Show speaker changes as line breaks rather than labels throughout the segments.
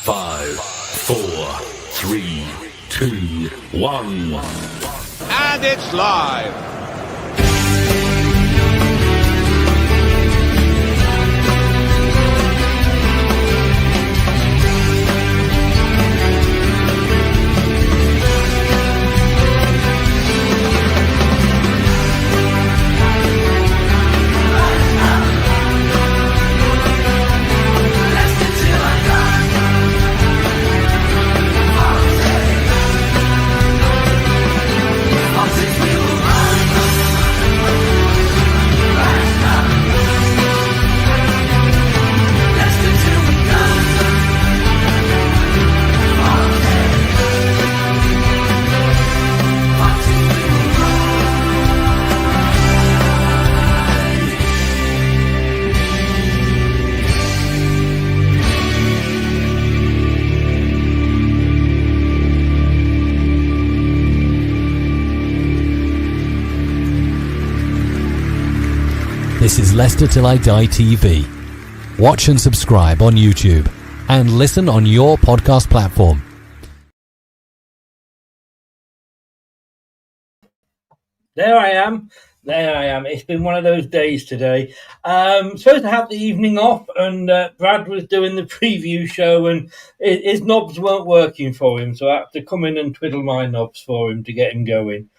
5, 4, 3, 2, 1.
And it's live.
This is Leicester Till I Die TV. Watch and subscribe on YouTube and listen on your podcast platform.
There I am. It's been one of those days today. Supposed to have the evening off, and Brad was doing the preview show, and his knobs weren't working for him, so I had to come in and twiddle my knobs for him to get him going.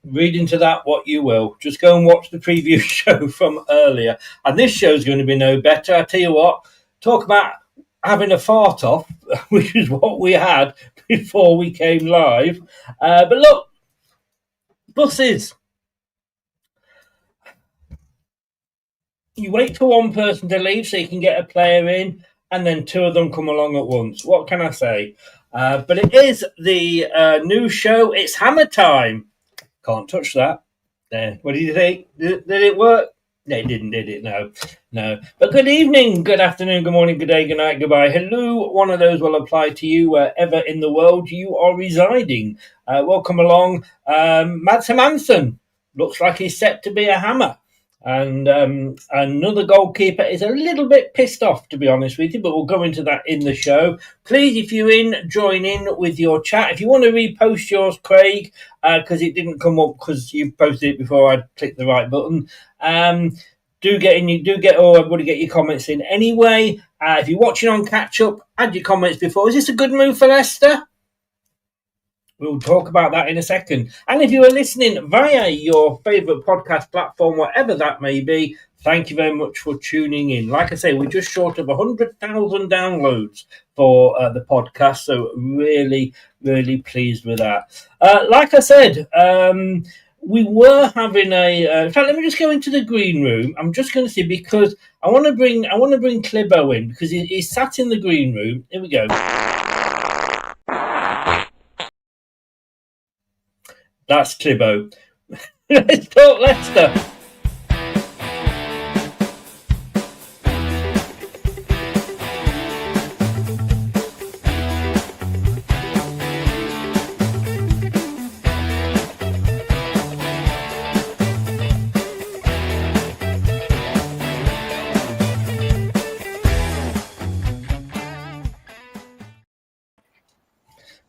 Read into that what you will. Just go and watch the preview show from earlier. And this show's going to be no better. I tell you what, talk about having a fart off, which is what we had before we came live. But look, buses. You wait for one person to leave so you can get a player in, and then two of them come along at once. What can I say? But it is the new show. It's Hammer Time. Can't touch that. There. What did you think? Did it work? No, it didn't, did it? No. But good evening, good afternoon, good morning, good day, good night, goodbye. Hello, one of those will apply to you wherever in the world you are residing. Welcome along. Mads Hermansen looks like he's set to be a hammer. And another goalkeeper is a little bit pissed off, to be honest with you, but we'll go into that in the show. Please, if you're in, join in with your chat. If you want to repost yours, Craig, because it didn't come up because you posted it before I clicked the right button, do get your comments in anyway. If you're watching on catch up, add your comments before. Is this a good move for Leicester? We'll talk about that in a second. And if you are listening via your favourite podcast platform, whatever that may be, thank you very much for tuning in. Like I say, we're just short of 100,000 downloads for the podcast, so really, really pleased with that. Like I said, we were having in fact, let me just go into the green room. I'm just going to see, because I want to bring Clibo in, because he's sat in the green room. Here we go. That's Clibo. Let's talk Leicester.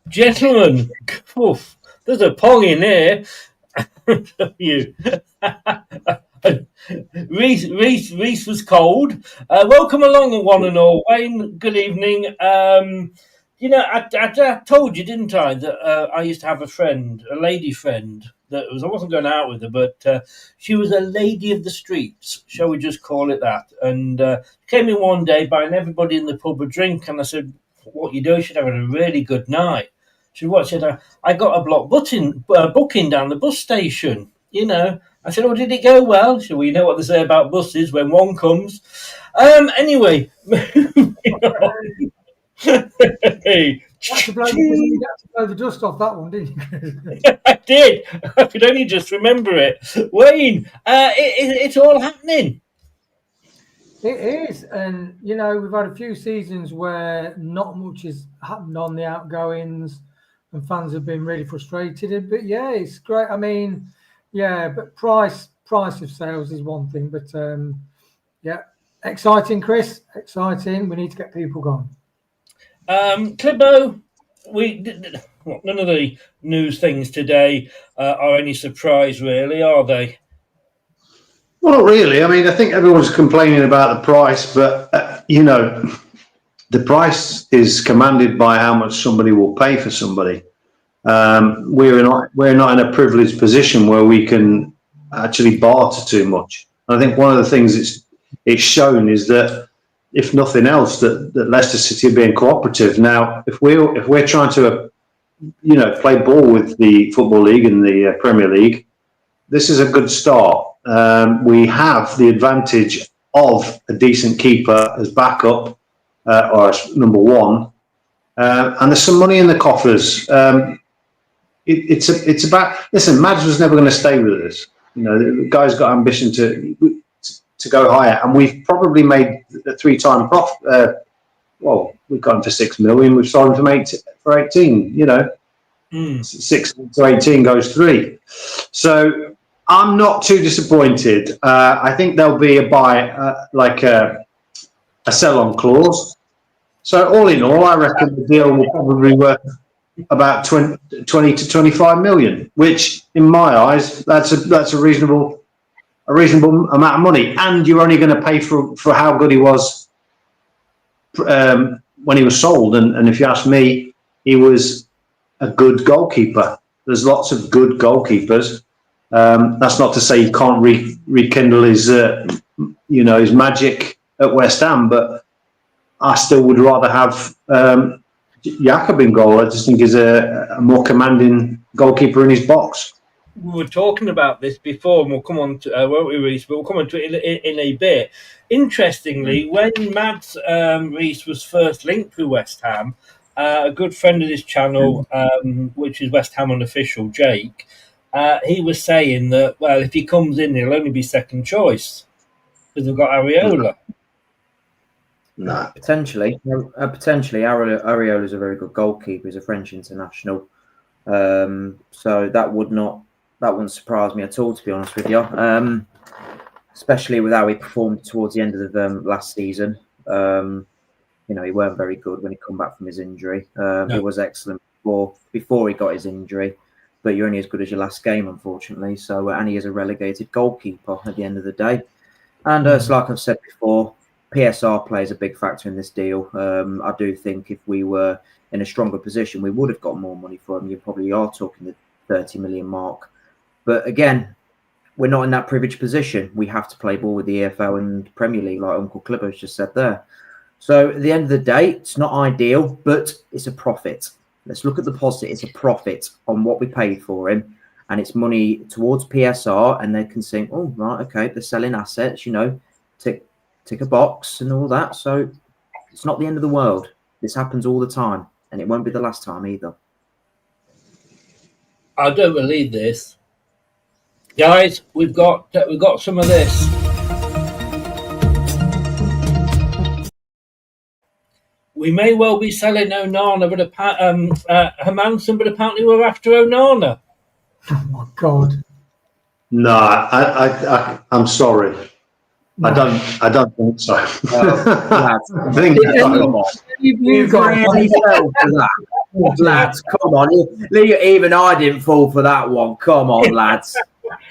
Gentlemen, oof, there's a pong in here. You. Reese was cold. Welcome along, one and all. Wayne, good evening. I told you, didn't I, that I used to have a lady friend I wasn't going out with her, but she was a lady of the streets, shall we just call it that? And came in one day buying everybody in the pub a drink, and I said, "What you do? She's having a really good night." She said, I got a block booking down the bus station, I said, "Oh, did it go well?" She said, "Well, you know what they say about buses when one comes." Anyway. Hey.
You had to blow the dust off that one, didn't you?
I did. I could only just remember it. Wayne, it's all happening.
It is. And, we've had a few seasons where not much has happened on the outgoings, and fans have been really frustrated. But yeah, it's great. I mean, yeah, but price of sales is one thing. But yeah, exciting, Chris. Exciting. We need to get people going.
Clibbo, none of the news things today are any surprise, really, are they?
Well, not really. I mean, I think everyone's complaining about the price, but the price is commanded by how much somebody will pay for somebody. We're not in a privileged position where we can actually barter too much. I think one of the things it's shown is that, if nothing else, that Leicester City are being cooperative. Now, if we're trying to play ball with the Football League and the Premier League, this is a good start. We have the advantage of a decent keeper as backup or as number one, and there's some money in the coffers. It's about, listen, Mads was never going to stay with us. The guy's got ambition to go higher, and we've probably made a 3-time profit. We've got him for 6 million. We've sold him for 18. 6 to 18 goes 3. So I'm not too disappointed. I think there'll be a buy, a sell-on clause. So all in all, I reckon the deal will probably be worth about 20 to 25 million, which, in my eyes, that's a reasonable amount of money. And you're only going to pay for how good he was when he was sold. And if you ask me, he was a good goalkeeper. There's lots of good goalkeepers. That's not to say he can't rekindle his magic at West Ham, but I still would rather have Jakob in goal. I just think he's a more commanding goalkeeper in his box.
We were talking about this before, and we'll come on to, won't we, Reece? But we'll come on to it in a bit. Interestingly, when Mads Reece was first linked with West Ham, a good friend of this channel, which is West Ham Unofficial, Jake, he was saying that, well, if he comes in, he'll only be second choice because they've got Areola.
No.
Potentially. Areola's a very good goalkeeper. He's a French international. So that wouldn't surprise me at all, to be honest with you. Especially with how he performed towards the end of the last season. He weren't very good when he come back from his injury. No. He was excellent before he got his injury, but you're only as good as your last game, unfortunately. So, and he is a relegated goalkeeper at the end of the day. And it's like I've said before, PSR plays a big factor in this deal. I do think if we were in a stronger position, we would have got more money for him. You probably are talking the 30 million mark. But again, we're not in that privileged position. We have to play ball with the EFL and Premier League, like Uncle Clibbo's just said there. So at the end of the day, it's not ideal, but it's a profit. Let's look at the positive. It's a profit on what we paid for him, and it's money towards PSR, and they can think, oh, right, okay, they're selling assets, tick a box and all that. So it's not the end of the world. This happens all the time, and it won't be the last time either.
I don't believe this. Guys, we've got some of this. We may well be selling Onana, but Hermansen, but apparently we're after Onana.
Oh my God!
No, I'm sorry. No. I don't think so.
Lads, lads, come on! Even I didn't fall for that one. Come on, lads.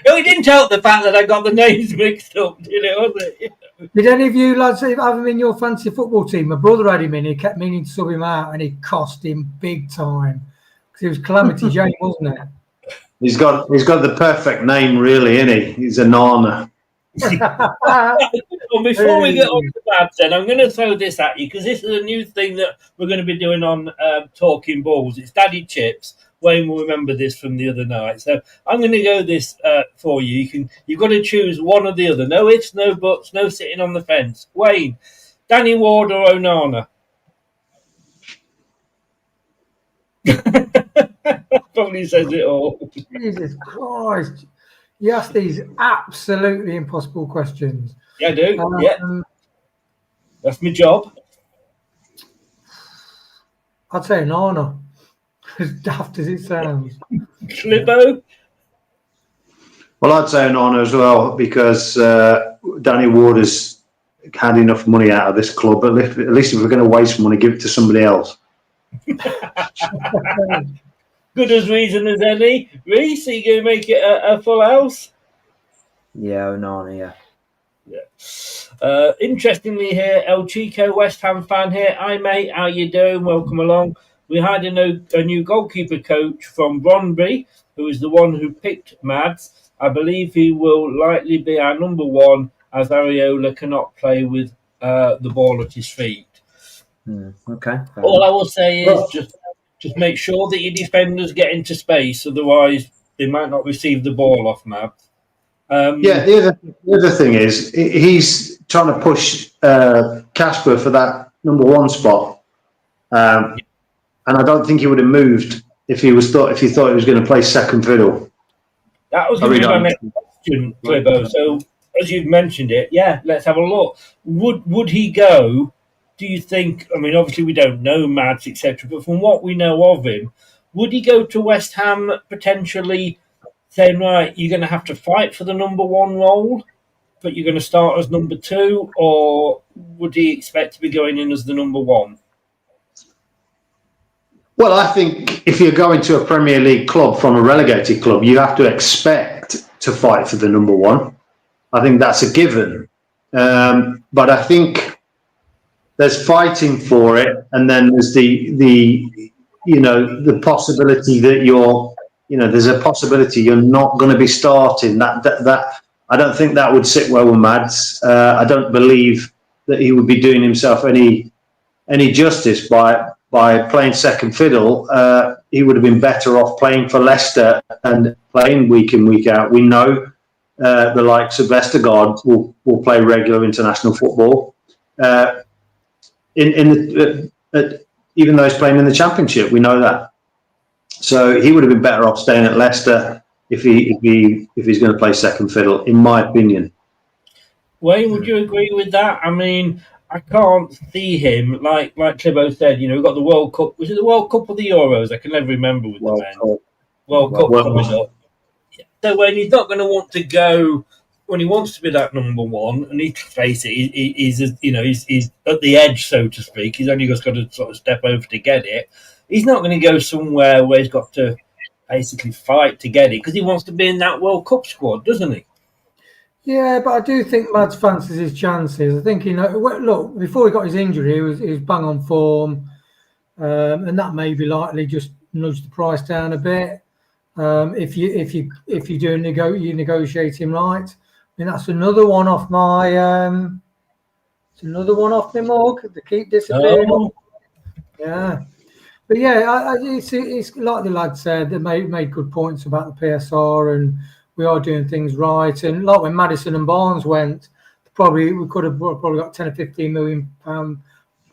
No, it didn't help the fact that I got the names mixed up, did it? Was it?
Did any of you lads have him in your fantasy football team? My brother had him in. He kept meaning to sub him out, and it cost him big time because he was Calamity Jane, wasn't it?
He's got the perfect name, really, isn't he? He's a Nana.
Well, before we get on to that, then I'm going to throw this at you because this is a new thing that we're going to be doing on Talking Balls. It's Daddy Chips. Wayne will remember this from the other night. So I'm going to go this for you. You've got to choose one or the other. No ifs, no buts, no sitting on the fence. Wayne, Danny Ward or Onana? Probably says it all.
Jesus Christ. You ask these absolutely impossible questions.
Yeah, I do. Yeah. That's my job.
I'd say Onana. As daft as it sounds.
Clibbo?
Well, I'd say Onana as well because Danny Ward has had enough money out of this club. At least if we're going to waste money, give it to somebody else.
Good as reason as any. Reece, are you going to make it a full house?
Yeah, Onana, yeah.
Interestingly here, El Chico, West Ham fan here. Hi mate, how you doing? Welcome along. We had a new goalkeeper coach from Brondby, who is the one who picked Mads. I believe he will likely be our number one, as Areola cannot play with the ball at his feet.
Okay.
All I will say is just make sure that your defenders get into space, otherwise they might not receive the ball off Mads.
The other thing is he's trying to push Casper for that number one spot, and I don't think he would have moved if he thought he was going to play second fiddle.
That was going to be my next question, Clibbo. So as you've mentioned it, let's have a look. Would he go? Do you think? I mean, obviously we don't know Mads, etc. But from what we know of him, would he go to West Ham potentially? Saying, right, you're going to have to fight for the number one role, but you're going to start as number two, or would he expect to be going in as the number one?
Well, I think if you're going to a Premier League club from a relegated club, you have to expect to fight for the number one. I think that's a given. But I think there's fighting for it, and then there's the possibility that there's a possibility you're not going to be starting. That I don't think that would sit well with Mads. I don't believe that he would be doing himself any justice by playing second fiddle. He would have been better off playing for Leicester and playing week in, week out. We know the likes of Vestergaard will play regular international football. Even though he's playing in the Championship, we know that. So he would have been better off staying at Leicester if he's going to play second fiddle, in my opinion.
Wayne, would you agree with that? I mean, I can't see him like Clibbo said. We've got the World Cup. Was it the World Cup or the Euros? I can never remember with the men. World Cup coming up. So when he's not going to want to go, when he wants to be that number one, and let's face it, he's at the edge, so to speak. He's only just got to sort of step over to get it. He's not going to go somewhere where he's got to basically fight to get it because he wants to be in that World Cup squad, doesn't he?
Yeah, but I do think Mads fancies his chances. I think, look, before he got his injury, he was bang on form, and that may be likely just nudge the price down a bit. If you do negotiate him right, I mean that's another one off my mug. To keep disappearing.
Oh.
Yeah. But yeah, it's like the lad said, they made good points about the PSR, and we are doing things right. And like when Maddison and Barnes went, we could have probably got 10 or 15 million pound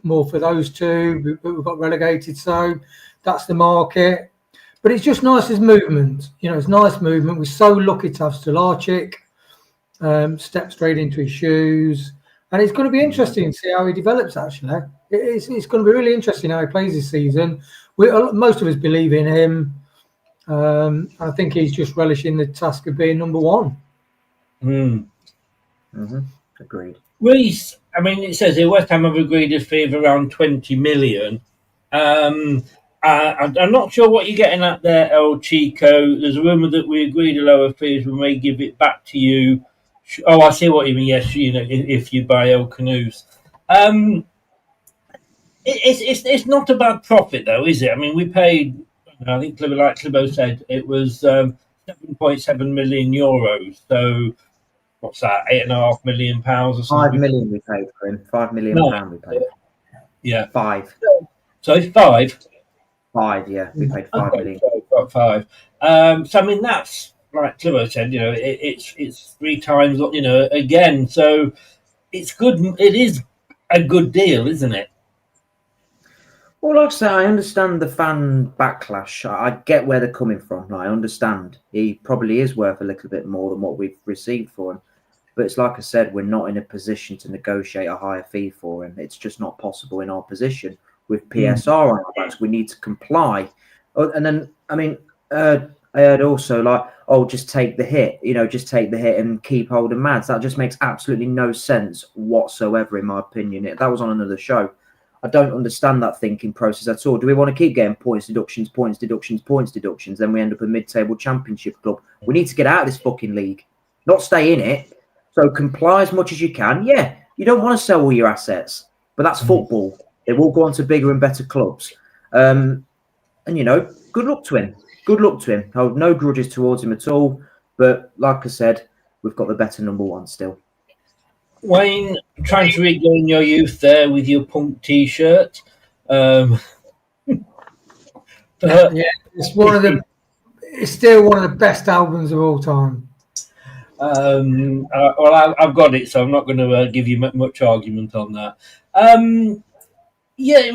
more for those two, but we got relegated. So that's the market. But it's just nice as movement. It's nice movement. We're so lucky to have Stolarczyk step straight into his shoes. And it's going to be interesting to see how he develops, actually. It's going to be really interesting how he plays this season. Most of us believe in him. I think he's just relishing the task of being number one.
Agreed.
Reece, I mean, it says here West Ham have agreed a fee of around 20 million. I'm not sure what you're getting at there, El Chico. There's a rumour that we agreed a lower fees. We may give it back to you. Oh, I see what you mean. Yes, if you buy El Canoes. It's not a bad profit, though, is it? I mean, we paid, I think, like Clibbo said, it was 7.7 million euros. So, what's that, £8.5 million or something?
5 million we paid for him. £5 million we paid.
Yeah.
5.
So, it's 5?
5, yeah. We paid 5 million.
So, 5. So, I mean, that's, like Clibbo said, it's 3 times, again. So, it's good. It is a good deal, isn't it?
Well, like I say, I understand the fan backlash. I get where they're coming from. I understand. He probably is worth a little bit more than what we've received for him. But it's like I said, we're not in a position to negotiate a higher fee for him. It's just not possible in our position. With PSR on our backs, we need to comply. And then, I mean, I heard also just take the hit. Just take the hit and keep hold of Mads. That just makes absolutely no sense whatsoever, in my opinion. That was on another show. I don't understand that thinking process at all. Do we want to keep getting points deductions, then we end up a mid-table championship club? We need to get out of this fucking league, not stay in it. So comply as much as you can. Yeah, you don't want to sell all your assets, but that's football. They will go on to bigger and better clubs. And, you know, good luck to him. Good luck to him. I have no grudges towards him at all. But like I said, we've got the better number one still.
Wayne, trying to regain your youth there with your punk T-shirt.
Yeah, it's still one of the best albums of all time.
Well, I've got it, so I'm not going to give you much argument on that. Yeah,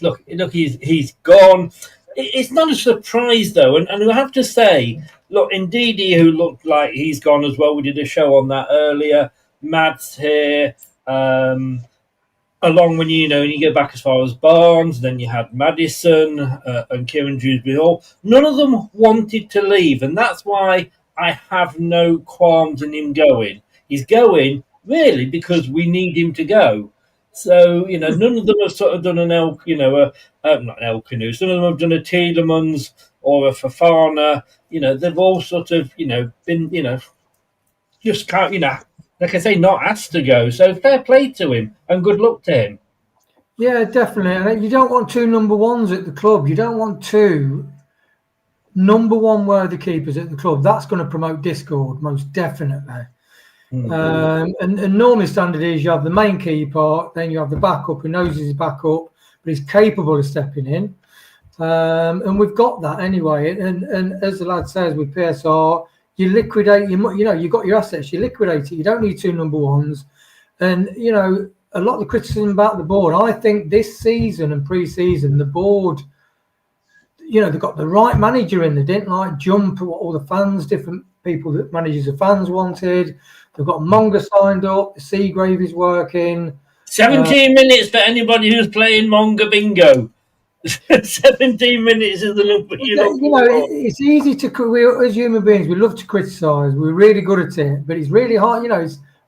look, he's gone. It's not a surprise though, and I have to say, look, Ndidi, who looked like he's gone as well. We did a show on that earlier. Mads here, along when you go back as far as Barnes, then you had Maddison and Kieran Dewsbury Hall. None of them wanted to leave, and that's why I have no qualms in him going. He's going really because we need him to go. So none of them have sort of done an not an El Canoe. Some of them have done a Tielemans or a Fofana. They've all sort of been just can't like I say, not asked to go. So fair play to him and good luck to him.
Yeah, definitely. And you don't want two number ones at the club. You don't want two number one worthy keepers at the club. That's going to promote discord, most definitely. And normally standard is you have the main keeper, then you have the backup who knows he's backup, but he's capable of stepping in. And we've got that anyway. And as the lad says with PSR, you liquidate, you got your assets, you liquidate it. You don't need two number ones. And, a lot of the criticism about the board, I think this season and pre-season, the board, they've got the right manager in. They didn't jump at what all the fans, different people that managers of fans wanted. They've got Monga signed up. The Seagrave is working.
17 minutes for anybody who's playing Monga bingo. 17 minutes is the number
it's easy to, as human beings, we love to criticise. We're really good at it, but it's really hard.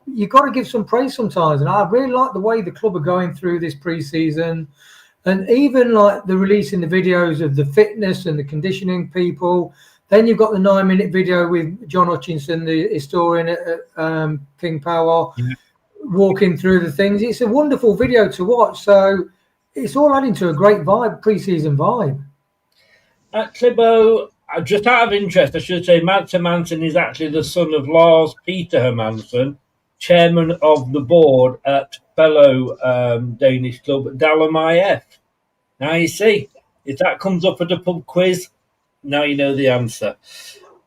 You've got to give some praise sometimes. And I really like the way the club are going through this pre-season. And even like the releasing the videos of the fitness and the conditioning people. Then you've got the 9-minute video with John Hutchinson, the historian at King Power, walking through the things. It's a wonderful video to watch. So it's all adding to a great vibe, pre-season vibe.
Clibbo, just out of interest, I should say Mads Hermansen is actually the son of Lars Peter Hermansen, chairman of the board at fellow Danish club Dalum IF. Now you see, if that comes up at a pub quiz, now you know the answer.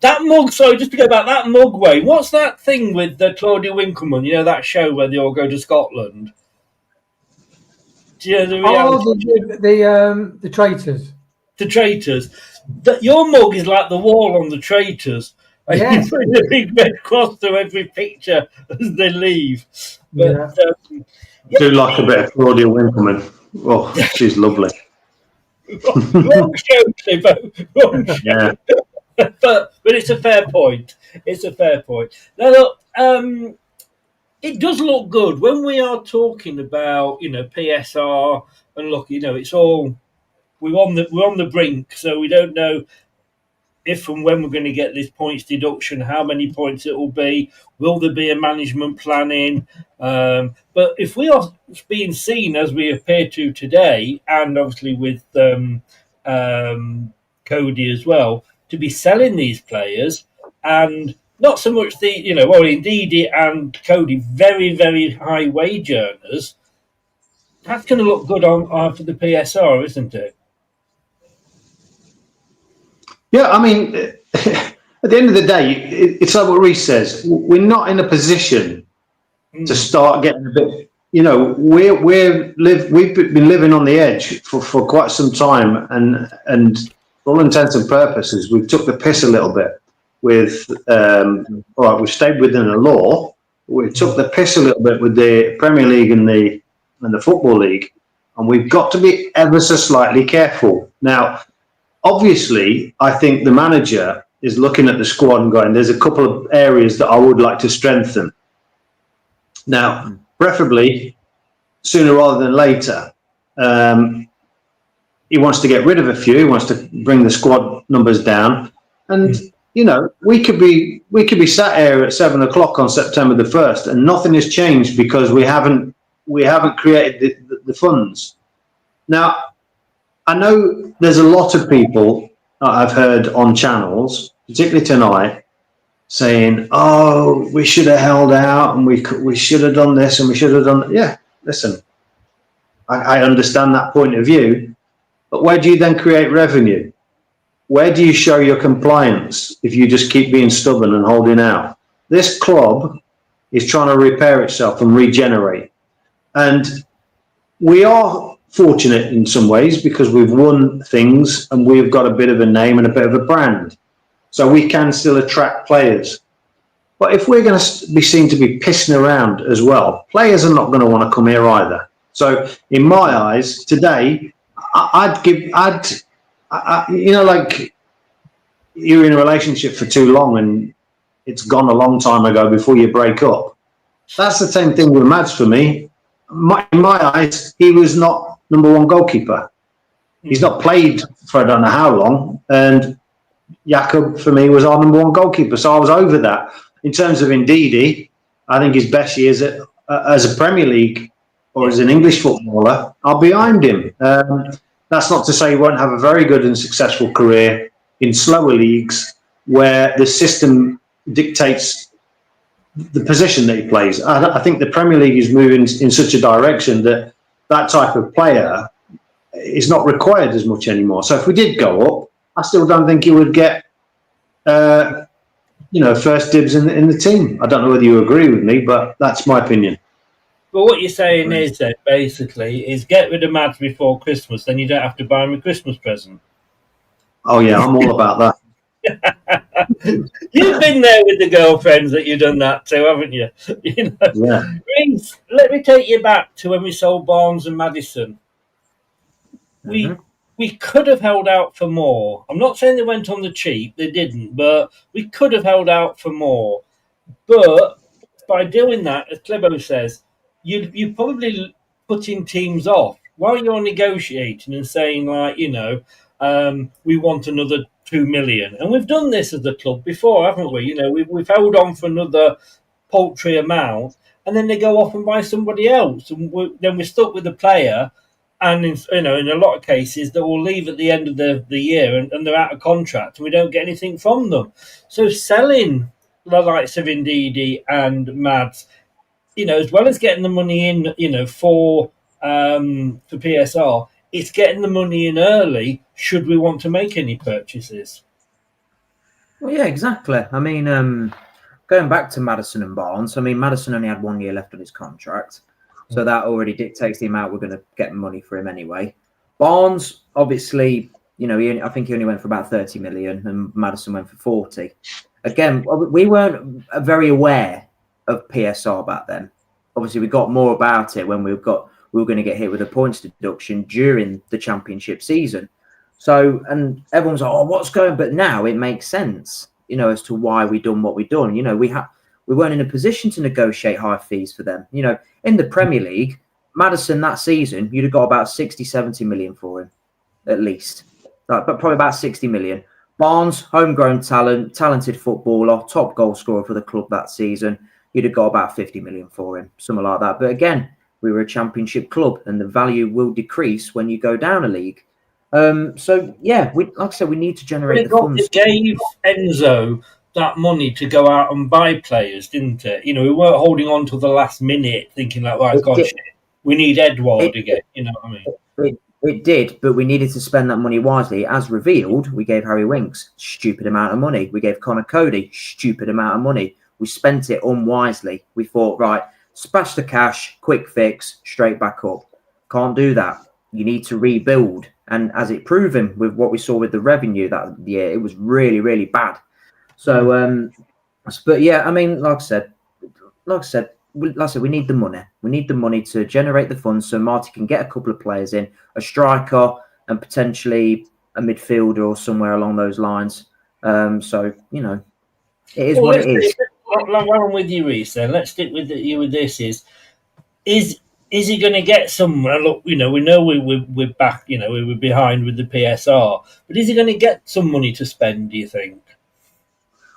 That mug, sorry, just to go back, that mug way, what's that thing with Claudia Winkleman? That show where they all go to Scotland? Do you know the reality?
The Traitors.
The Traitors. Your mug is like the wall on the Traitors.
Yes.
You put a big red cross through every picture as they leave. But,
I do like a bit of Claudia Winkleman. Oh, she's lovely.
Wrong show, Clibbo. Wrong show.
Yeah.
but it's a fair point. It's a fair point. Now, look, it does look good when we are talking about, PSR and look, it's all we're on the brink, so we don't know if and when we're going to get this points deduction, how many points it will be, will there be a management planning? But if we are being seen as we appear to today, and obviously with Cody as well, to be selling these players, and not so much Ndidi and Cody, very, very high wage earners, that's going to look good on for the PSR, isn't it?
Yeah, I mean, at the end of the day, it's like what Reece says. We're not in a position to start getting a bit. We've been living on the edge for quite some time, and for all intents and purposes, we've took the piss a little bit with. We've stayed within the law. We took the piss a little bit with the Premier League and the Football League, and we've got to be ever so slightly careful now. Obviously, I think the manager is looking at the squad and going, there's a couple of areas that I would like to strengthen. Now, preferably sooner rather than later. He wants to get rid of a few. He wants to bring the squad numbers down, and we could be sat here at 7 o'clock on September the 1st, and nothing has changed because we haven't created the funds. Now, I know there's a lot of people I've heard on channels, particularly tonight, saying, "Oh, we should have held out, and we should have done this, and we should have done that." Yeah, listen, I understand that point of view, but where do you then create revenue? Where do you show your compliance if you just keep being stubborn and holding out? This club is trying to repair itself and regenerate, and we are fortunate in some ways because we've won things and we've got a bit of a name and a bit of a brand. So we can still attract players. But if we're going to be seen to be pissing around as well, players are not going to want to come here either. So in my eyes, today, like you're in a relationship for too long and it's gone a long time ago before you break up. That's the same thing with Mads for me. In my eyes, he was not number one goalkeeper. He's not played for I don't know how long. And Jakob, for me, was our number one goalkeeper. So I was over that. In terms of Ndidi, I think his best years as a Premier League or as an English footballer are behind him. That's not to say he won't have a very good and successful career in slower leagues where the system dictates the position that he plays. I think the Premier League is moving in such a direction that type of player is not required as much anymore. So if we did go up, I still don't think he would get, first dibs in the team. I don't know whether you agree with me, but that's my opinion.
But what you're saying is that basically is get rid of Mads before Christmas, then you don't have to buy him a Christmas present.
Oh yeah, I'm all about that.
You've been there with the girlfriends that you've done that to, haven't you?
Yeah.
Reece, let me take you back to when we sold Barnes and Maddison. We could have held out for more. I'm not saying they went on the cheap, they didn't, but we could have held out for more. But by doing that, as Klebo says, you're probably putting teams off while you're negotiating and saying, we want another 2 million. And we've done this as a club before, haven't we? We've held on for another paltry amount, and then they go off and buy somebody else. And then we're stuck with the player. And in a lot of cases, they will leave at the end of the year and they're out of contract and we don't get anything from them. So selling the likes of Ndidi and Mads, as well as getting the money in, for PSR, it's getting the money in early should we want to make any purchases.
Well, yeah, exactly. I mean, going back to Maddison and Barnes, Maddison only had 1 year left on his contract. So that already dictates the amount we're going to get money for him anyway. Barnes, obviously, I think he only went for about 30 million and Maddison went for 40. Again, we weren't very aware of PSR back then. Obviously, we got more about it when we were going to get hit with a points deduction during the championship season. So, and everyone's like, "Oh, what's going?" But now it makes sense, as to why we done what we done. We weren't in a position to negotiate high fees for them. In the Premier League, Maddison that season, you'd have got about 60, 70 million for him, at least. But probably about 60 million. Barnes, homegrown talent, talented footballer, top goal scorer for the club that season. You'd have got about 50 million for him, something like that. But again, we were a championship club and the value will decrease when you go down a league. So, yeah, like I said, we need to generate the funds.
It gave Enzo that money to go out and buy players, didn't it? We weren't holding on till the last minute thinking like, right, God, shit, we need Edouard again. You know what I mean?
It did, but we needed to spend that money wisely. As revealed, we gave Harry Winks stupid amount of money. We gave Connor Cody stupid amount of money. We spent it unwisely. We thought, right, splash the cash, quick fix, straight back up. Can't do that. You need to rebuild. And as it proven with what we saw with the revenue that year, it was really, really bad. So, but yeah, like I said, we need the money. We need the money to generate the funds so Marty can get a couple of players in, a striker and potentially a midfielder or somewhere along those lines. So, it is what it is.
While I'm with you, Reece, then let's stick with you with this. Is is he going to get some? Look, we know we're back. We were behind with the PSR, but is he going to get some money to spend? Do you think?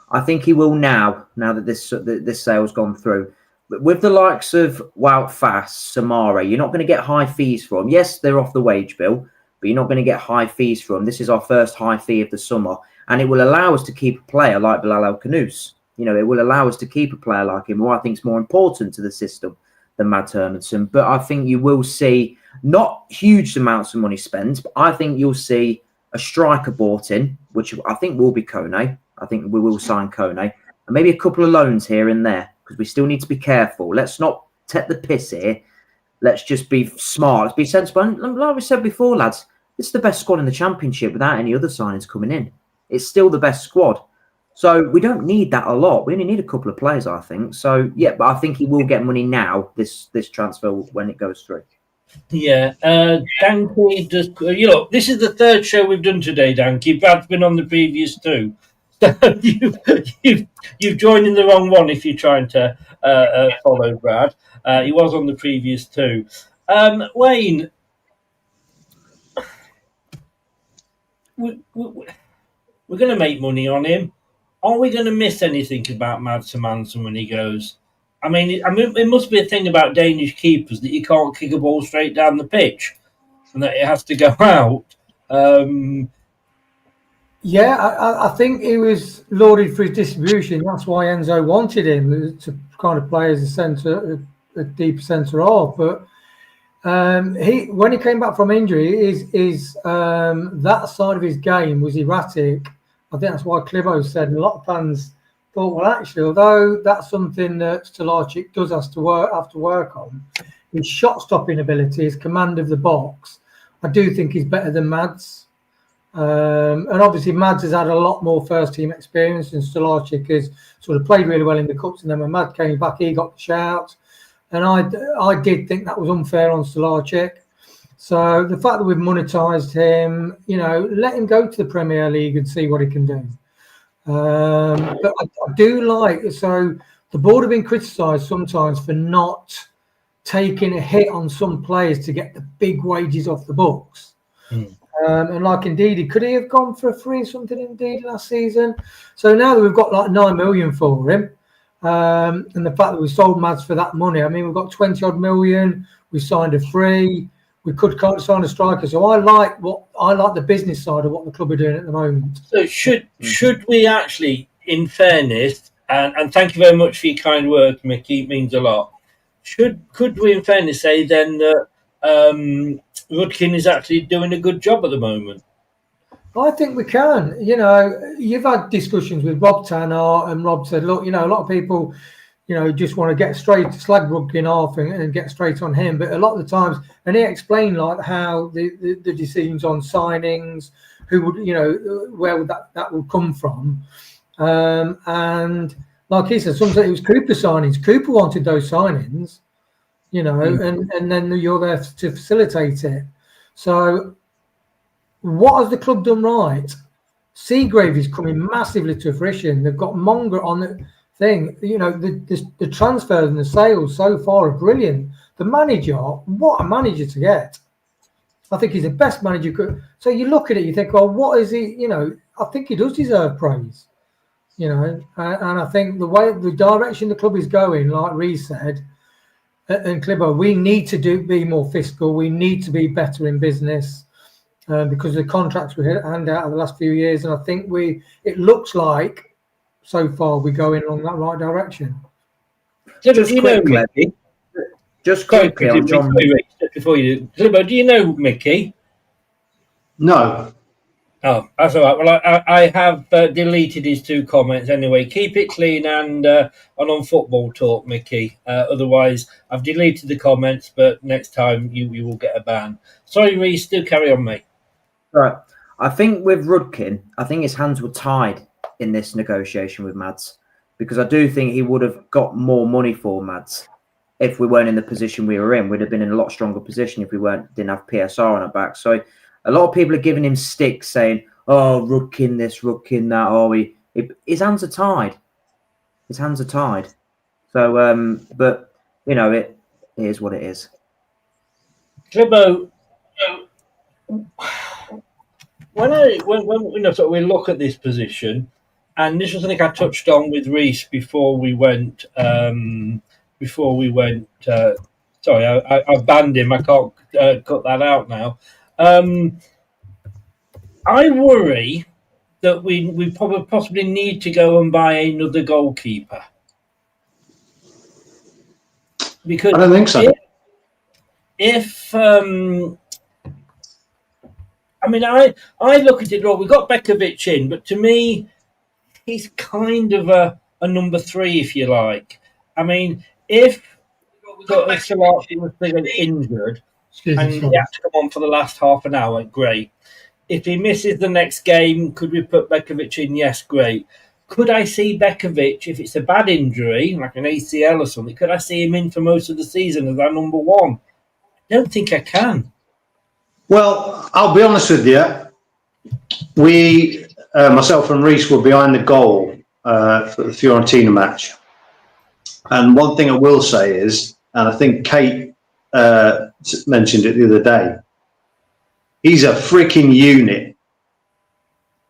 I think he will now that this sale's gone through. But with the likes of Wout Fass, Samara, you're not going to get high fees for them. Yes, they're off the wage bill, but you're not going to get high fees for them. This is our first high fee of the summer, and it will allow us to keep a player like Bilal El Khanous. It will allow us to keep a player like him, who I think is more important to the system than Mads Hermansen. But I think you will see not huge amounts of money spent, but I think you'll see a striker bought in, which I think will be Kone. I think we will sign Kone, and maybe a couple of loans here and there, because we still need to be careful. Let's not take the piss here. Let's just be smart. Let's be sensible. And like we said before, lads, this is the best squad in the Championship without any other signings coming in. It's still the best squad. So we don't need that a lot. We only need a couple of players, I think. So, yeah, but I think he will get money now, this transfer, when it goes through.
Yeah. Danky, this is the third show we've done today, Danky. Brad's been on the previous two. So you've joined in the wrong one if you're trying to follow Brad. He was on the previous two. Wayne, we're going to make money on him. Are we going to miss anything about Mads Hermansen when he goes? I mean, it must be a thing about Danish keepers that you can't kick a ball straight down the pitch and that it has to go out.
Yeah, I think he was lauded for his distribution. That's why Enzo wanted him to kind of play as a deep centre half. But when he came back from injury, his that side of his game was erratic. I think that's why Clibo said, and a lot of fans thought, well, actually, although that's something that Stolarczyk does have to work on, his shot stopping ability, his command of the box, I do think he's better than Mads. And obviously Mads has had a lot more first team experience, and Stolarczyk has sort of played really well in the cups, and then when Mads came back, he got the shout. And I did think that was unfair on Stolarczyk. So the fact that we've monetised him, let him go to the Premier League and see what he can do. But I do like, so the board have been criticised sometimes for not taking a hit on some players to get the big wages off the books. And like Ndidi, could he have gone for a free something Ndidi last season? So now that we've got like 9 million for him, and the fact that we sold Mads for that money, I mean, we've got 20 odd million, we signed a free, we could kind of sign a striker. So I like the business side of what the club are doing at the moment. So
should we actually, in fairness, and thank you very much for your kind words, Mickey, it means a lot. Could we, in fairness, say then that Rudkin is actually doing a good job at the moment?
I think we can. You've had discussions with Rob Tanner, and Rob said, look, a lot of people, just want to get straight, slag Rudkin off and get straight on him. But a lot of the times, and he explained like how the decisions on signings, who would, where would that will come from. And like he said, sometimes it was Cooper signings. Cooper wanted those signings, and then you're there to facilitate it. So what has the club done right? Seagrave is coming massively to fruition. They've got Monger on the thing. The transfers and the sales so far are brilliant. The manager, what a manager to get. I think he's the best manager could. So you look at it, you think, well, what is he? I think he does deserve praise. And I think the direction the club is going, like Reece said, and Clibbo, we need to be more fiscal. We need to be better in business because of the contracts we hand out in the last few years. And I think it looks like so far we're going along that right direction.
Just quickly on John.
Before you do, Clibbo, do you know Mickey?
No.
Oh, that's all right. Well, I have deleted his 2 comments anyway. Keep it clean and on Football Talk, Mickey. Otherwise, I've deleted the comments, but next time you will get a ban. Sorry, Reece, do carry on, mate.
Right. I think with Rudkin, I think his hands were tied in this negotiation with Mads, because I do think he would have got more money for Mads if we weren't in the position we were in. We'd have been in a lot stronger position if we didn't have PSR on our back. So a lot of people are giving him sticks saying, oh, Rudkin this, Rudkin that. Oh, his hands are tied. His hands are tied. So, but, it is what it is.
Clibbo, when sort of we look at this position, and this was something I touched on with Reese before we went. Sorry, I banned him. I can't cut that out now. I worry that we probably possibly need to go and buy another goalkeeper, because
I don't think so.
If I mean, I look at it. Well, we got Bekovic in, but to me, he's kind of a number 3, if you like. I mean, if Salati was injured and he had to come on for the last half an hour, great. If he misses the next game, could we put Bekovic in? Yes, great. Could I see Bekovic, if it's a bad injury, like an ACL or something, could I see him in for most of the season as our number 1? I don't think I can.
Well, I'll be honest with you. We, myself and Reese, were behind the goal for the Fiorentina match. And one thing I will say is, and I think Kate mentioned it the other day, he's a freaking unit.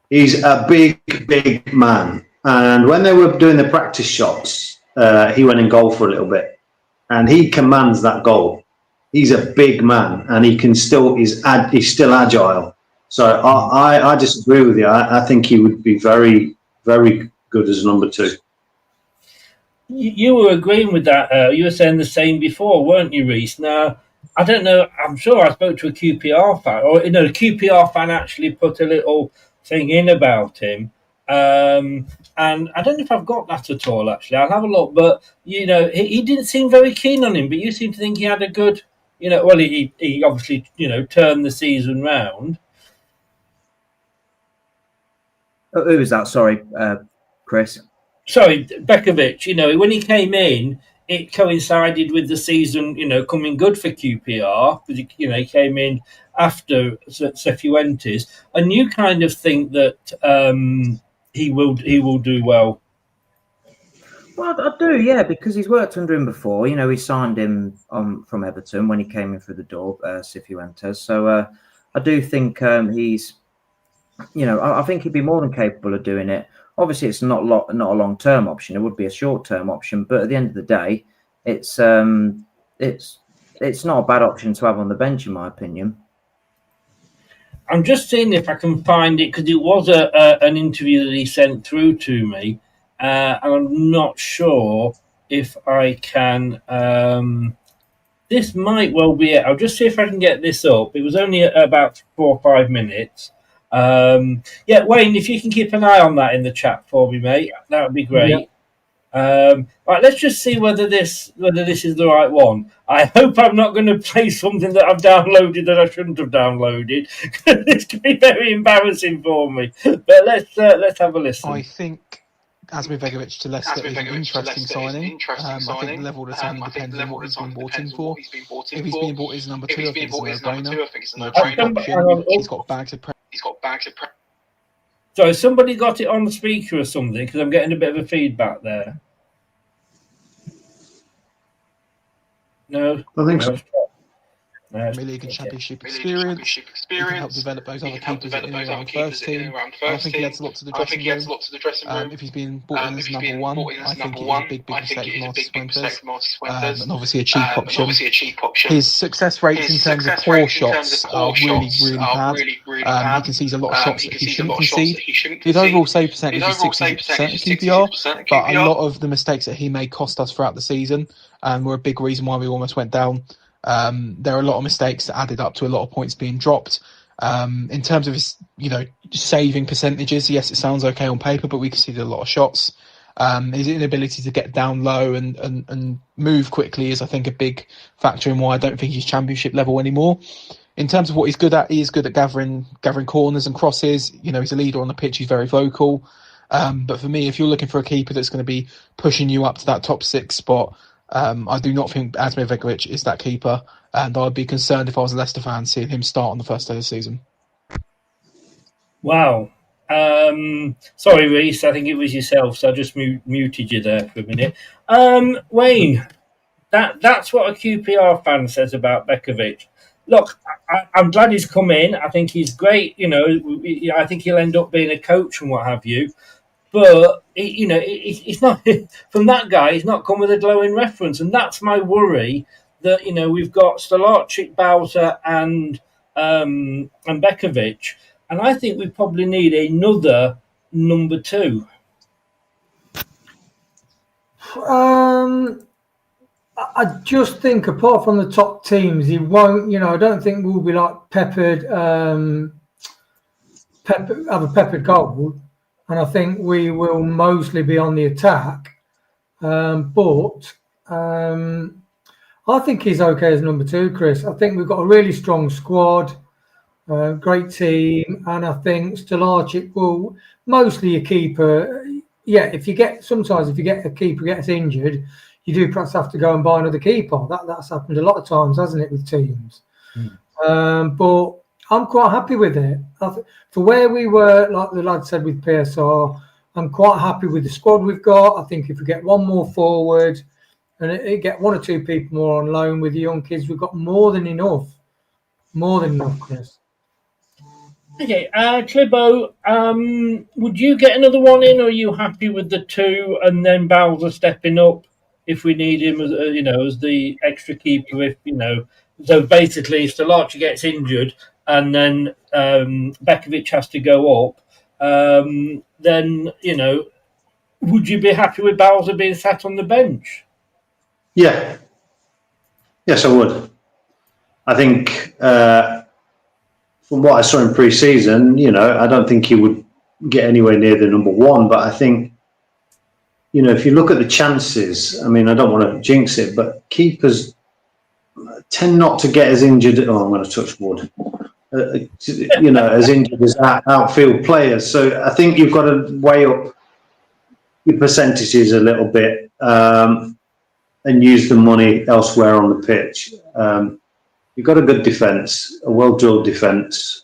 He's a big, big man. And when they were doing the practice shots, he went in goal for a little bit. And he commands that goal. He's a big man, and he's still agile. So I disagree with you. I think he would be very, very good as number 2.
You were agreeing with that. You were saying the same before, weren't you, Reese? Now, I don't know. I'm sure I spoke to a QPR fan, or the QPR fan actually put a little thing in about him. And I don't know if I've got that at all, actually. I'll have a look. But, he didn't seem very keen on him, but you seem to think he had a good... well, he obviously, turned the season round.
Who was that? Sorry, Chris.
Sorry, Bekovic. When he came in, it coincided with the season, coming good for QPR, because he came in after Cifuentes, and you kind of think that he will do well.
Well, I do, yeah, because he's worked under him before. We signed him from Everton when he came in through the door, Cifuentes. So I do think he's, I think he'd be more than capable of doing it. Obviously, it's not a long-term option. It would be a short-term option, but at the end of the day, it's not a bad option to have on the bench, in my opinion.
I'm just seeing if I can find it, because it was an interview that he sent through to me. And I'm not sure if I can. This might well be it. I'll just see if I can get this up. It was only about 4 or 5 minutes. Yeah, Wayne, if you can keep an eye on that in the chat for me, mate, that would be great. Yeah. Right, let's just see whether this is the right one. I hope I'm not going to play something that I've downloaded that I shouldn't have downloaded. This could be very embarrassing for me. But let's have a listen.
I think Asmir Begovic to Leicester is an interesting signing. I think the level of the signing depends on what he's been bought in for. If he's been bought as number 2, I think it's a no-brainer. No trade option. He's got bags of
Sorry, somebody got it on the speaker or something, because I'm getting a bit of a feedback there. No?
I think so.
Premier League and Championship experience. He can help develop those other keepers in and around first team. I think he adds a lot to the dressing room. If he's been brought in as number 1, I think it is a big mistake for Mads Hermansen. And obviously a cheap option. His success rates in terms of poor shots are really, really bad. He concedes a lot of shots that he shouldn't concede. His overall save percentage is 66% at QPR, but a lot of the mistakes that he made cost us throughout the season and were a big reason why we almost went down. There are a lot of mistakes that added up to a lot of points being dropped. In terms of his, saving percentages, yes, it sounds okay on paper, but we conceded a lot of shots. His inability to get down low and move quickly is, I think, a big factor in why I don't think he's championship level anymore. In terms of what he's good at, he is good at gathering corners and crosses. He's a leader on the pitch. He's very vocal. But for me, if you're looking for a keeper that's going to be pushing you up to that top 6 spot, I do not think Asmir Begovic is that keeper, and I'd be concerned if I was a Leicester fan seeing him start on the first day of the season.
Wow. Sorry, Reese, I think it was yourself, so I just muted you there for a minute. Wayne, that's what a QPR fan says about Bekovic. look, I'm glad he's come in. I think he's great. I think he'll end up being a coach and what have you. But it's not from that guy. He's not come with a glowing reference, and that's my worry. That we've got Stolarczyk, Bowser, and Bekovic, and I think we probably need another number 2.
I just think, apart from the top teams, he won't. I don't think we'll be like peppered. Have a peppered goal, and I think we will mostly be on the attack. But I think he's okay as number 2, Chris. I think we've got a really strong squad, great team, and I think Stolarczyk will mostly a keeper. Yeah, if you get a keeper gets injured, you do perhaps have to go and buy another keeper. That's happened a lot of times, hasn't it, with teams? But I'm quite happy with it. For where we were, like the lad said with PSR, I'm quite happy with the squad we've got. I think if we get one more forward and it get 1 or 2 people more on loan with the young kids, we've got more than enough. More than enough, Chris.
Okay, Clibbo, would you get another one in, or are you happy with the 2 and then Bowser stepping up if we need him as as the extra keeper? So basically, if Stolarczyk gets injured and then Bekovic has to go up, then would you be happy with Bowser being sat on the bench?
Yeah. Yes, I would. I think from what I saw in pre-season, I don't think he would get anywhere near the number 1. But I think, if you look at the chances, I mean, I don't want to jinx it, but keepers tend not to get as injured. Oh, I'm going to touch wood. As injured as outfield players. So I think you've got to weigh up your percentages a little bit and use the money elsewhere on the pitch. You've got a good defence, a well-drilled defence,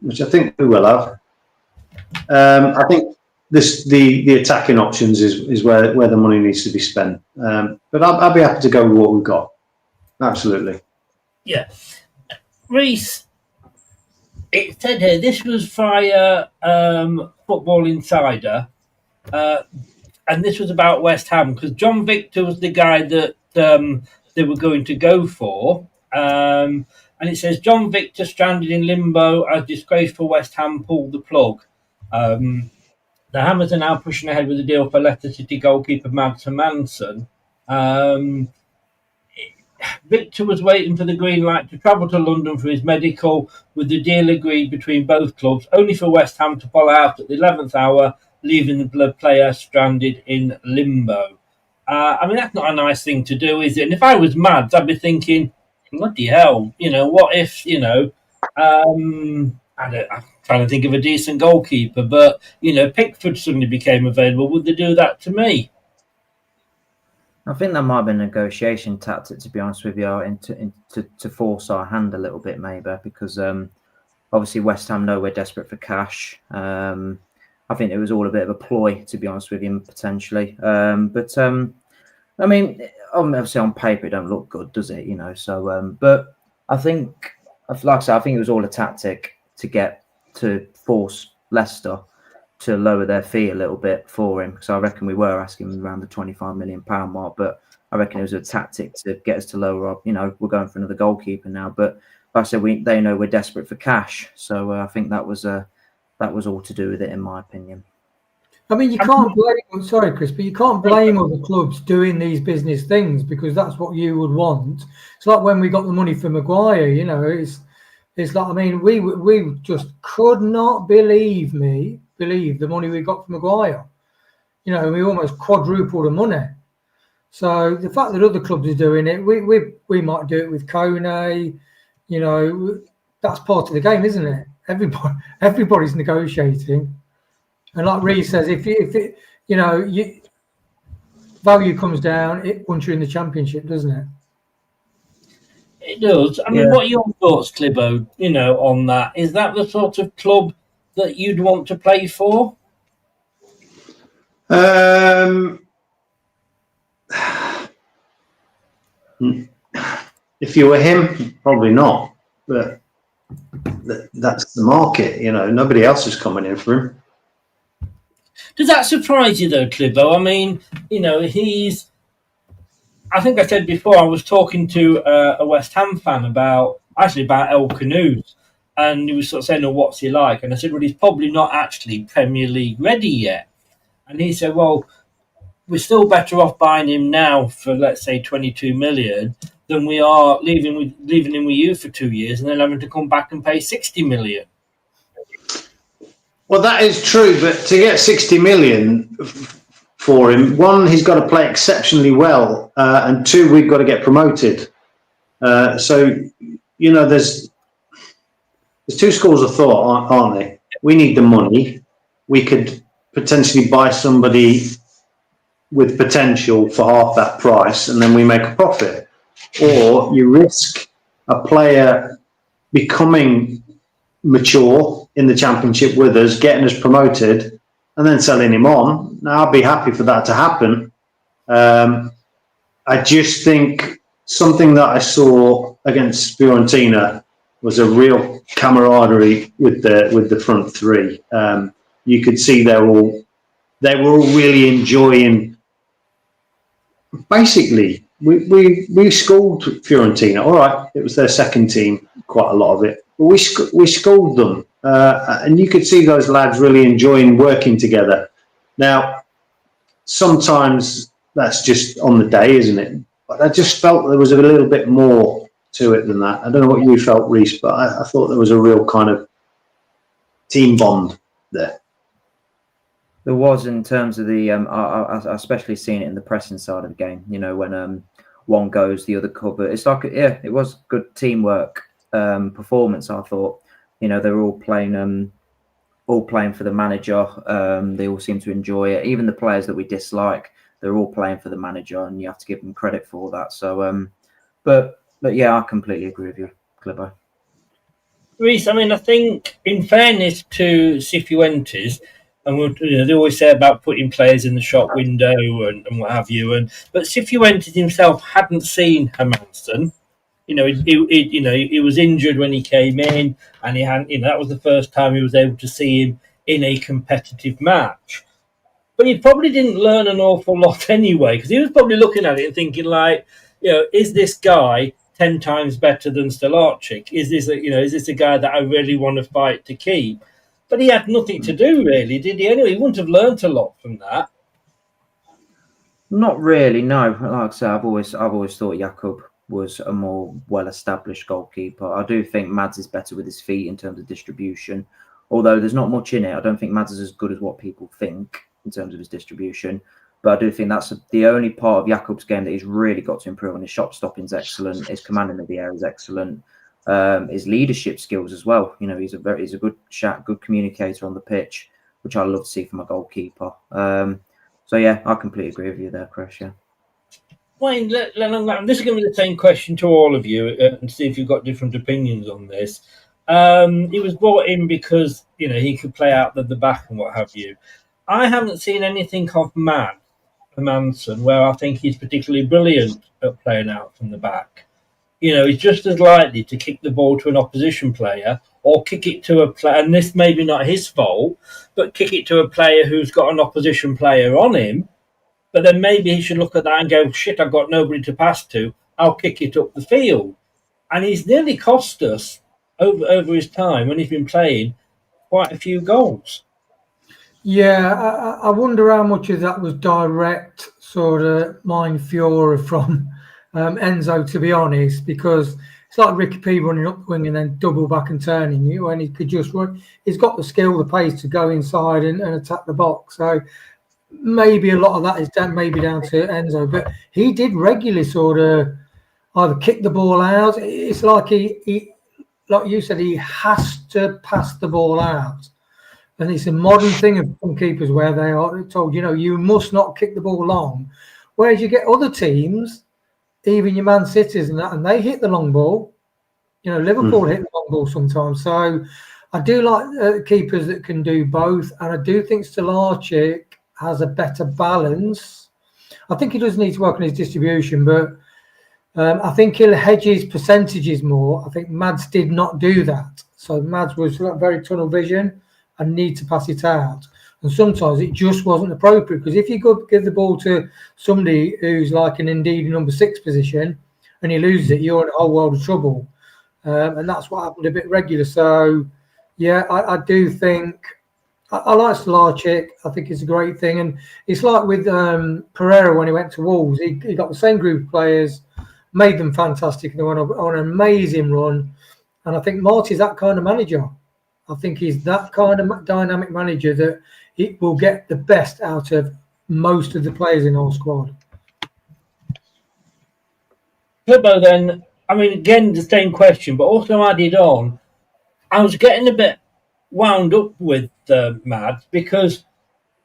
which I think we will have. I think the attacking options is where the money needs to be spent. But I'll be happy to go with what we've got. Absolutely.
Yeah. Reece, it said here this was via Football Insider, and this was about West Ham, because John Victor was the guy that they were going to go for. And it says John Victor stranded in limbo as disgraceful West Ham pulled the plug. The Hammers are now pushing ahead with a deal for Leicester City goalkeeper Mads Hermansen. Victor was waiting for the green light to travel to London for his medical, with the deal agreed between both clubs, only for West Ham to pull out at the 11th hour, leaving the player stranded in limbo. I mean, that's not a nice thing to do, is it? And if I was Mads, I'd be thinking, bloody hell, what if, I'm trying to think of a decent goalkeeper, but, Pickford suddenly became available. Would they do that to me?
I think that might be a negotiation tactic, to be honest with you, to force our hand a little bit, maybe, because obviously West Ham know we're desperate for cash. I think it was all a bit of a ploy, to be honest with you, potentially. But I mean, obviously on paper it don't look good, does it? So, but I think, like I said, I think it was all a tactic to force Leicester to lower their fee a little bit for him, because I reckon we were asking him around the £25 million mark, but I reckon it was a tactic to get us to lower up. We're going for another goalkeeper now, but like I said, they know we're desperate for cash, so I think that was all to do with it, in my opinion.
I mean, you can't blame. Sorry, Chris, but you can't blame other clubs doing these business things, because that's what you would want. It's like when we got the money for Maguire. It's like, I mean, we just could not believe the money we got from Maguire. We almost quadrupled the money. So the fact that other clubs are doing it, we might do it with Kone. That's part of the game, isn't it? Everybody's negotiating, and like Reece says, if value comes down, once you're in the Championship, doesn't it?
It does. I mean, what are your thoughts, Clibbo, on that? Is that the sort of club that you'd want to play for?
If you were him, probably not. but that's the market. You know, nobody else is coming in for him.
Does that surprise you though, Clibbo? I mean, you know, I think I said before, I was talking to a West Ham fan about El Canoes, and he was sort of saying, "Oh, what's he like?" And I said, "Well, he's probably not actually Premier League ready yet." And he said, "Well, we're still better off buying him now for, let's say, 22 million than we are leaving him with you for 2 years and then having to come back and pay 60 million."
Well, that is true, but to get 60 million for him, one, he's got to play exceptionally well, and two, we've got to get promoted. So, you know, there's two schools of thought, aren't there? We need the money. We could potentially buy somebody with potential for half that price, and then we make a profit. Or you risk a player becoming mature in the Championship with us, getting us promoted, and then selling him on. Now, I'd be happy for that to happen. I just think something that I saw against Fiorentina was a real camaraderie with the front three. You could see they were all really enjoying. Basically, we schooled Fiorentina. All right, it was their second team, quite a lot of it. But we schooled them, and you could see those lads really enjoying working together. Now, sometimes that's just on the day, isn't it? But I just felt there was a little bit more to it than that. I don't know what you felt, Reece, but I thought there was a real kind of team bond there.
There was, in terms of the, I especially seen it in the pressing side of the game. You know, when one goes, the other cover. It's like, yeah, it was good teamwork performance. I thought, you know, they were all playing for the manager. They all seem to enjoy it. Even the players that we dislike, they're all playing for the manager, and you have to give them credit for that. So, but yeah, I completely agree with you, Clibbo.
Reece, I mean, I think in fairness to Cifuentes, and they always say about putting players in the shop window and what have you. But Cifuentes himself hadn't seen Hermansen. You know, he was injured when he came in, and he hadn't. You know, that was the first time he was able to see him in a competitive match. But he probably didn't learn an awful lot anyway, because he was probably looking at it and thinking, like, you know, is this guy 10 times better than Stolarczyk? Is this a guy that I really want to fight to keep? But he had nothing to do, really, did he? Anyway, he wouldn't have learnt a lot from that.
Not really, no. Like I say, I've always thought Jakub was a more well-established goalkeeper. I do think Mads is better with his feet in terms of distribution, although there's not much in it. I don't think Mads is as good as what people think in terms of his distribution. But I do think that's the only part of Jakub's game that he's really got to improve on. His shot stopping is excellent. His commanding of the air is excellent. His leadership skills as well. You know, he's a good communicator on the pitch, which I love to see from a goalkeeper. So yeah, I completely agree with you there, Chris. Yeah.
Wayne, this is going to be the same question to all of you, and see if you've got different opinions on this. He was brought in because, you know, he could play out the back and what have you. I haven't seen anything of Mads Hermansen where I think he's particularly brilliant at playing out from the back. You know, he's just as likely to kick the ball to an opposition player or kick it to a player, and this may be not his fault, but kick it to a player who's got an opposition player on him. But then maybe he should look at that and go, shit, I've got nobody to pass to. I'll kick it up the field. And he's nearly cost us, over his time, when he's been playing, quite a few goals.
Yeah, I wonder how much of that was direct sort of mind fury from Enzo, to be honest, because it's like Ricky P running up the wing and then double back and turning you, and he could just run. He's got the skill, the pace to go inside and attack the box. So maybe a lot of that is down to Enzo, but he did regularly sort of either kick the ball out. It's like he like you said, he has to pass the ball out. And it's a modern thing of some keepers where they are told, you know, you must not kick the ball long. Whereas you get other teams, even your Man Cities and that, and they hit the long ball. You know, Liverpool hit the long ball sometimes. So I do like keepers that can do both. And I do think Stolarczyk has a better balance. I think he does need to work on his distribution, but I think he'll hedge his percentages more. I think Mads did not do that. So Mads was very tunnel vision and need to pass it out. And sometimes it just wasn't appropriate, because if you could give the ball to somebody who's like an indeed number 6 position and he loses it, you're in a whole world of trouble. And that's what happened a bit regular. So, yeah, I do think I like Stolarczyk. I think it's a great thing. And it's like with Pereira when he went to Wolves. He got the same group of players, made them fantastic, and they went on an amazing run. And I think Marty's that kind of manager. I think he's that kind of dynamic manager that he will get the best out of most of the players in our squad.
Clibbo, then, I mean, again, the same question, but also added on, I was getting a bit wound up with Mads, because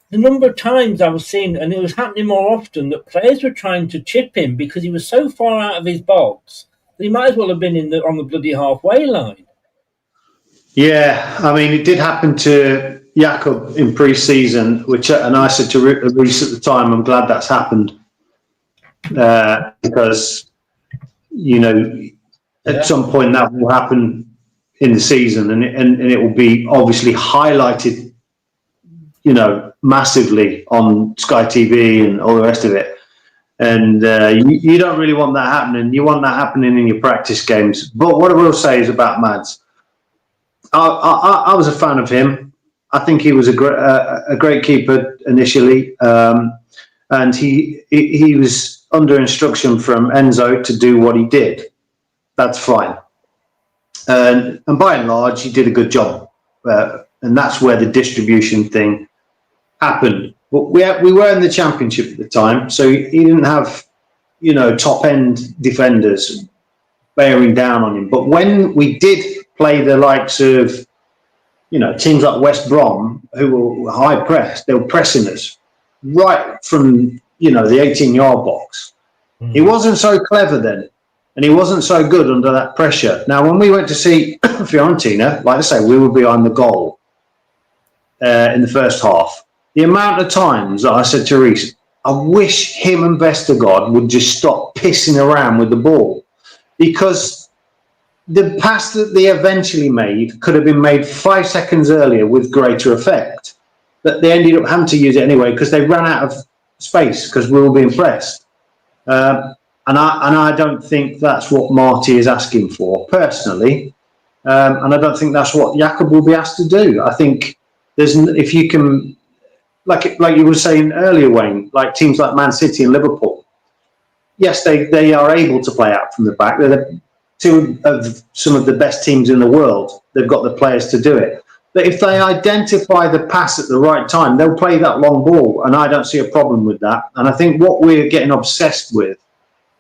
the number of times I was seeing, and it was happening more often, that players were trying to chip him because he was so far out of his box that he might as well have been on the bloody halfway line.
Yeah, I mean, it did happen to Jakob in pre-season, and I said to Reece at the time, I'm glad that's happened, because, you know, at some point that will happen in the season, and it will be obviously highlighted, you know, massively on Sky TV and all the rest of it. And you don't really want that happening. You want that happening in your practice games. But what I will say is about Mads, I was a fan of him. I think he was a great keeper initially, and he was under instruction from Enzo to do what he did. That's fine, and by and large, he did a good job, and that's where the distribution thing happened. But we were in the Championship at the time, so he didn't have, you know, top end defenders bearing down on him. But when we did play the likes of, you know, teams like West Brom, who were high press, they were pressing us right from, you know, the 18-yard box. He wasn't so clever then, and he wasn't so good under that pressure. Now, when we went to see Fiorentina, like I say, we were behind the goal in the first half. The amount of times that I said to Reece, I wish him and Vestergaard would just stop pissing around with the ball, because the pass that they eventually made could have been made 5 seconds earlier with greater effect. But they ended up having to use it anyway because they ran out of space because we were being pressed. And I don't think that's what Marty is asking for, personally. And I don't think that's what Jakob will be asked to do. I think if you can, like you were saying earlier, Wayne, like teams like Man City and Liverpool, yes, they are able to play out from the back. They're two of some of the best teams in the world. They've got the players to do it. But if they identify the pass at the right time, they'll play that long ball, and I don't see a problem with that. And I think what we're getting obsessed with,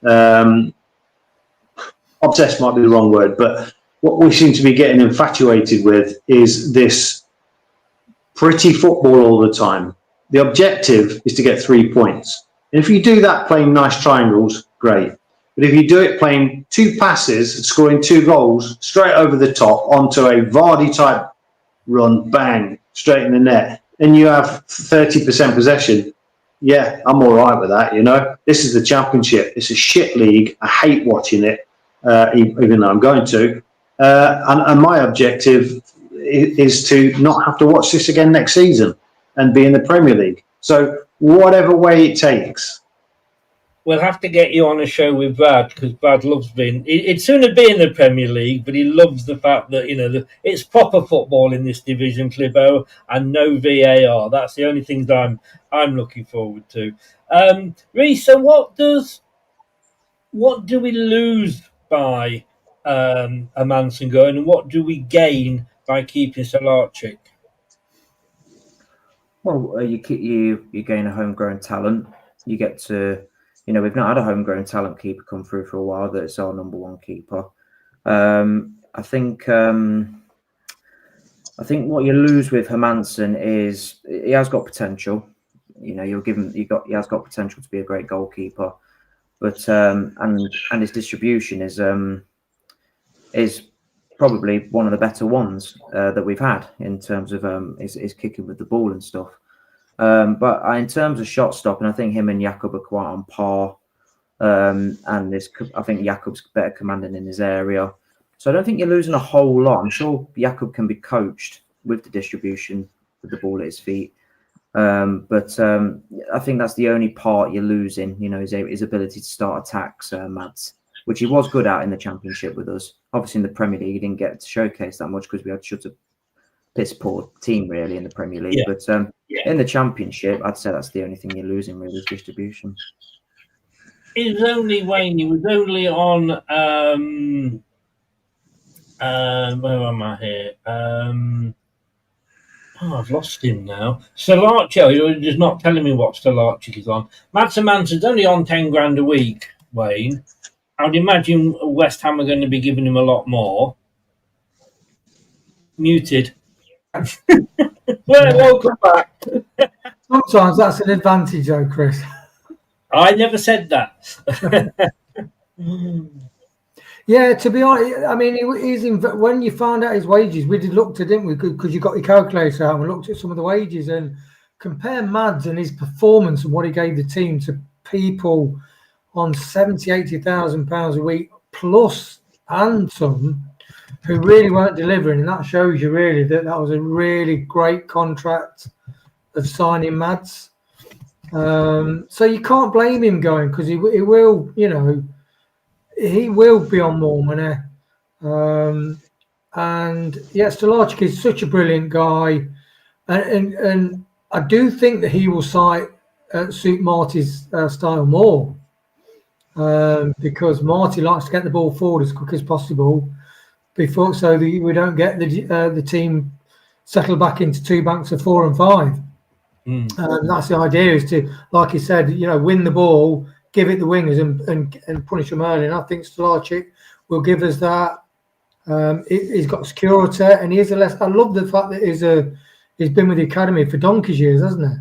obsessed might be the wrong word, but what we seem to be getting infatuated with is this pretty football all the time. The objective is to get 3 points. And if you do that playing nice triangles, great. But if you do it playing 2 passes, scoring 2 goals straight over the top onto a Vardy-type run, bang, straight in the net, and you have 30% possession, yeah, I'm all right with that, you know. This is the Championship. It's a shit league. I hate watching it, even though I'm going to. And my objective is to not have to watch this again next season and be in the Premier League. So whatever way it takes.
We'll have to get you on a show with Brad, because Brad loves being. He'd sooner be in the Premier League, but he loves the fact that, you know, it's proper football in this division, Clibbo, and no VAR. That's the only things I'm looking forward to. Reece, so what do we lose by Hermansen going, and what do we gain by keeping Stolarczyk?
Well, you gain a homegrown talent. You get to. You know, we've not had a homegrown talent keeper come through for a while. That's our number 1 keeper. I think what you lose with Hermansen is he has got potential. You know, he has got potential to be a great goalkeeper, but and his distribution is probably one of the better ones that we've had in terms of his kicking with the ball and stuff. But in terms of shot stopping, I think him and Jakob are quite on par And I think Jakob's better commanding in his area. So I don't think you're losing a whole lot. I'm sure Jakob can be coached with the distribution with the ball at his feet. But I think that's the only part you're losing, his ability to start attacks, Mads, which he was good at in the Championship with us. Obviously, in the Premier League, he didn't get to showcase that much because we had such a piss-poor team, really, in the Premier League.
Yeah.
But in the Championship, I'd say that's the only thing you're losing, really, is distribution.
It was only Wayne. He was only on. Where am I here? I've lost him now. Stelarci. You're just not telling me what Stelarci is on. Mads Hermansen's only on 10 grand a week, Wayne. I would imagine West Ham are going to be giving him a lot more. Muted. Welcome back.
Sometimes that's an advantage, though, Chris.
I never said that.
Yeah, to be honest, I mean, when you found out his wages, we did looked at, didn't we? Because you got your calculator out and we looked at some of the wages and compare Mads and his performance and what he gave the team to people on £70,000-80,000 a week plus and some who really weren't delivering, and that shows you really that was a really great contract of signing Mads. So you can't blame him going, because he will, he will be on more money. And yes, Stelarci is such a brilliant guy, and I do think that he will suit Marty's style more, because Marty likes to get the ball forward as quick as possible so that we don't get the team settle back into two banks of 4 and 5. That's the idea, is to, like you said, win the ball, give it the wingers and punish them early. And I think Stelarci will give us that. He's got security, and he is I love the fact that he's been with the academy for donkey's years, hasn't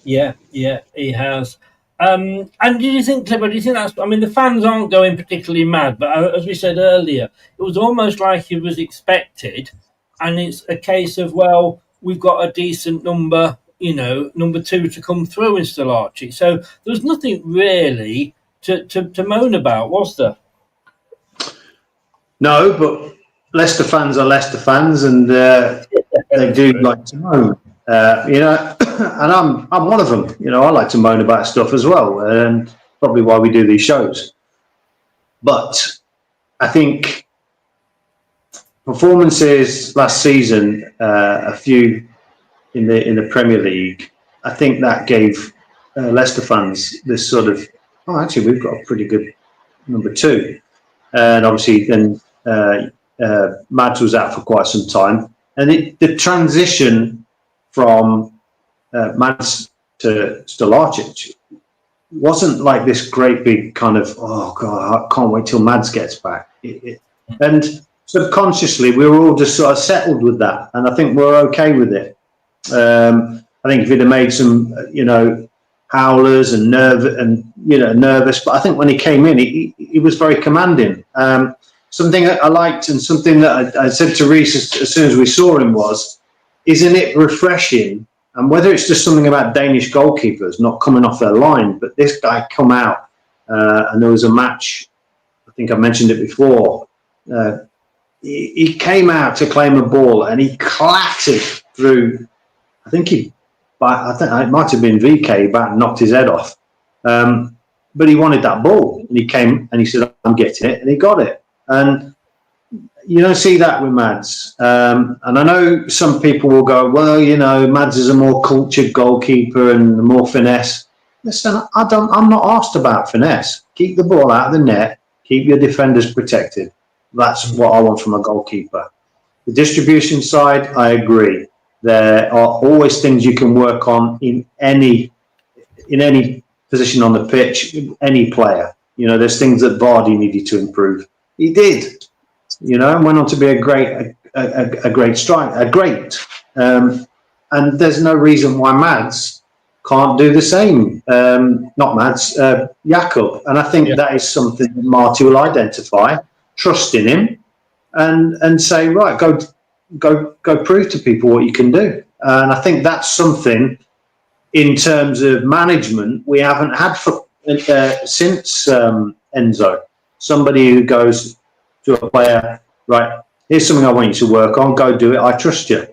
he?
Yeah, he has. And do you think, Clipper, that's, I mean, the fans aren't going particularly mad, but as we said earlier, it was almost like it was expected, and it's a case of, well, we've got a decent number 2 to come through in Stelarci. So there's nothing really to moan about, was there?
No, but Leicester fans are Leicester fans, and they do like to moan. And I'm one of them. I like to moan about stuff as well, and probably why we do these shows. But I think performances last season, a few in the Premier League, I think that gave Leicester fans this sort of, actually we've got a pretty good number 2, and obviously then Mads was out for quite some time, and the transition from Mads to Stelarci wasn't like this great big kind of, oh God, I can't wait till Mads gets back. And subconsciously, we were all just sort of settled with that, and I think we're okay with it. I think if he'd have made some, howlers and nervous, but I think when he came in, he was very commanding. Something that I liked, and something that I said to Reece as soon as we saw him was, isn't it refreshing? And whether it's just something about Danish goalkeepers not coming off their line, but this guy come out, and there was a match, I think I mentioned it before, he came out to claim a ball and he clattered through, I think it might have been VK, about knocked his head off. But he wanted that ball, and he came and he said, I'm getting it, and he got it. And you don't see that with Mads. And I know some people will go, well, Mads is a more cultured goalkeeper and more finesse. Listen, I'm not asked about finesse. Keep the ball out of the net. Keep your defenders protected. That's what I want from a goalkeeper. The distribution side, I agree. There are always things you can work on in any position on the pitch, any player. There's things that Vardy needed to improve. He did. And went on to be a great striker, and there's no reason why Mads can't do the same. Not Mads, Jakob, and I think that is something that Marty will identify, trust in him, and say, right, go prove to people what you can do. And I think that's something in terms of management we haven't had for since Enzo, somebody who goes to a player, right, here's something I want you to work on, go do it, I trust you.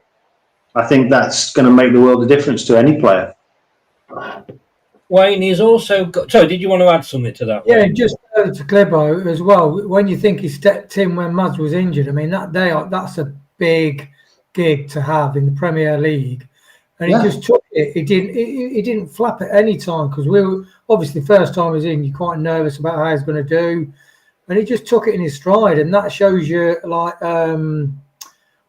I think that's going to make the world of difference to any player.
Wayne, he's also got... Sorry, did you want to add something to that?
Yeah, just to Clibbo as well. When you think he stepped in when Mads was injured, I mean, that's a big gig to have in the Premier League. And he just took it. He didn't flap at any time, because we were obviously first time he's in, you're quite nervous about how he's going to do. And he just took it in his stride, and that shows you like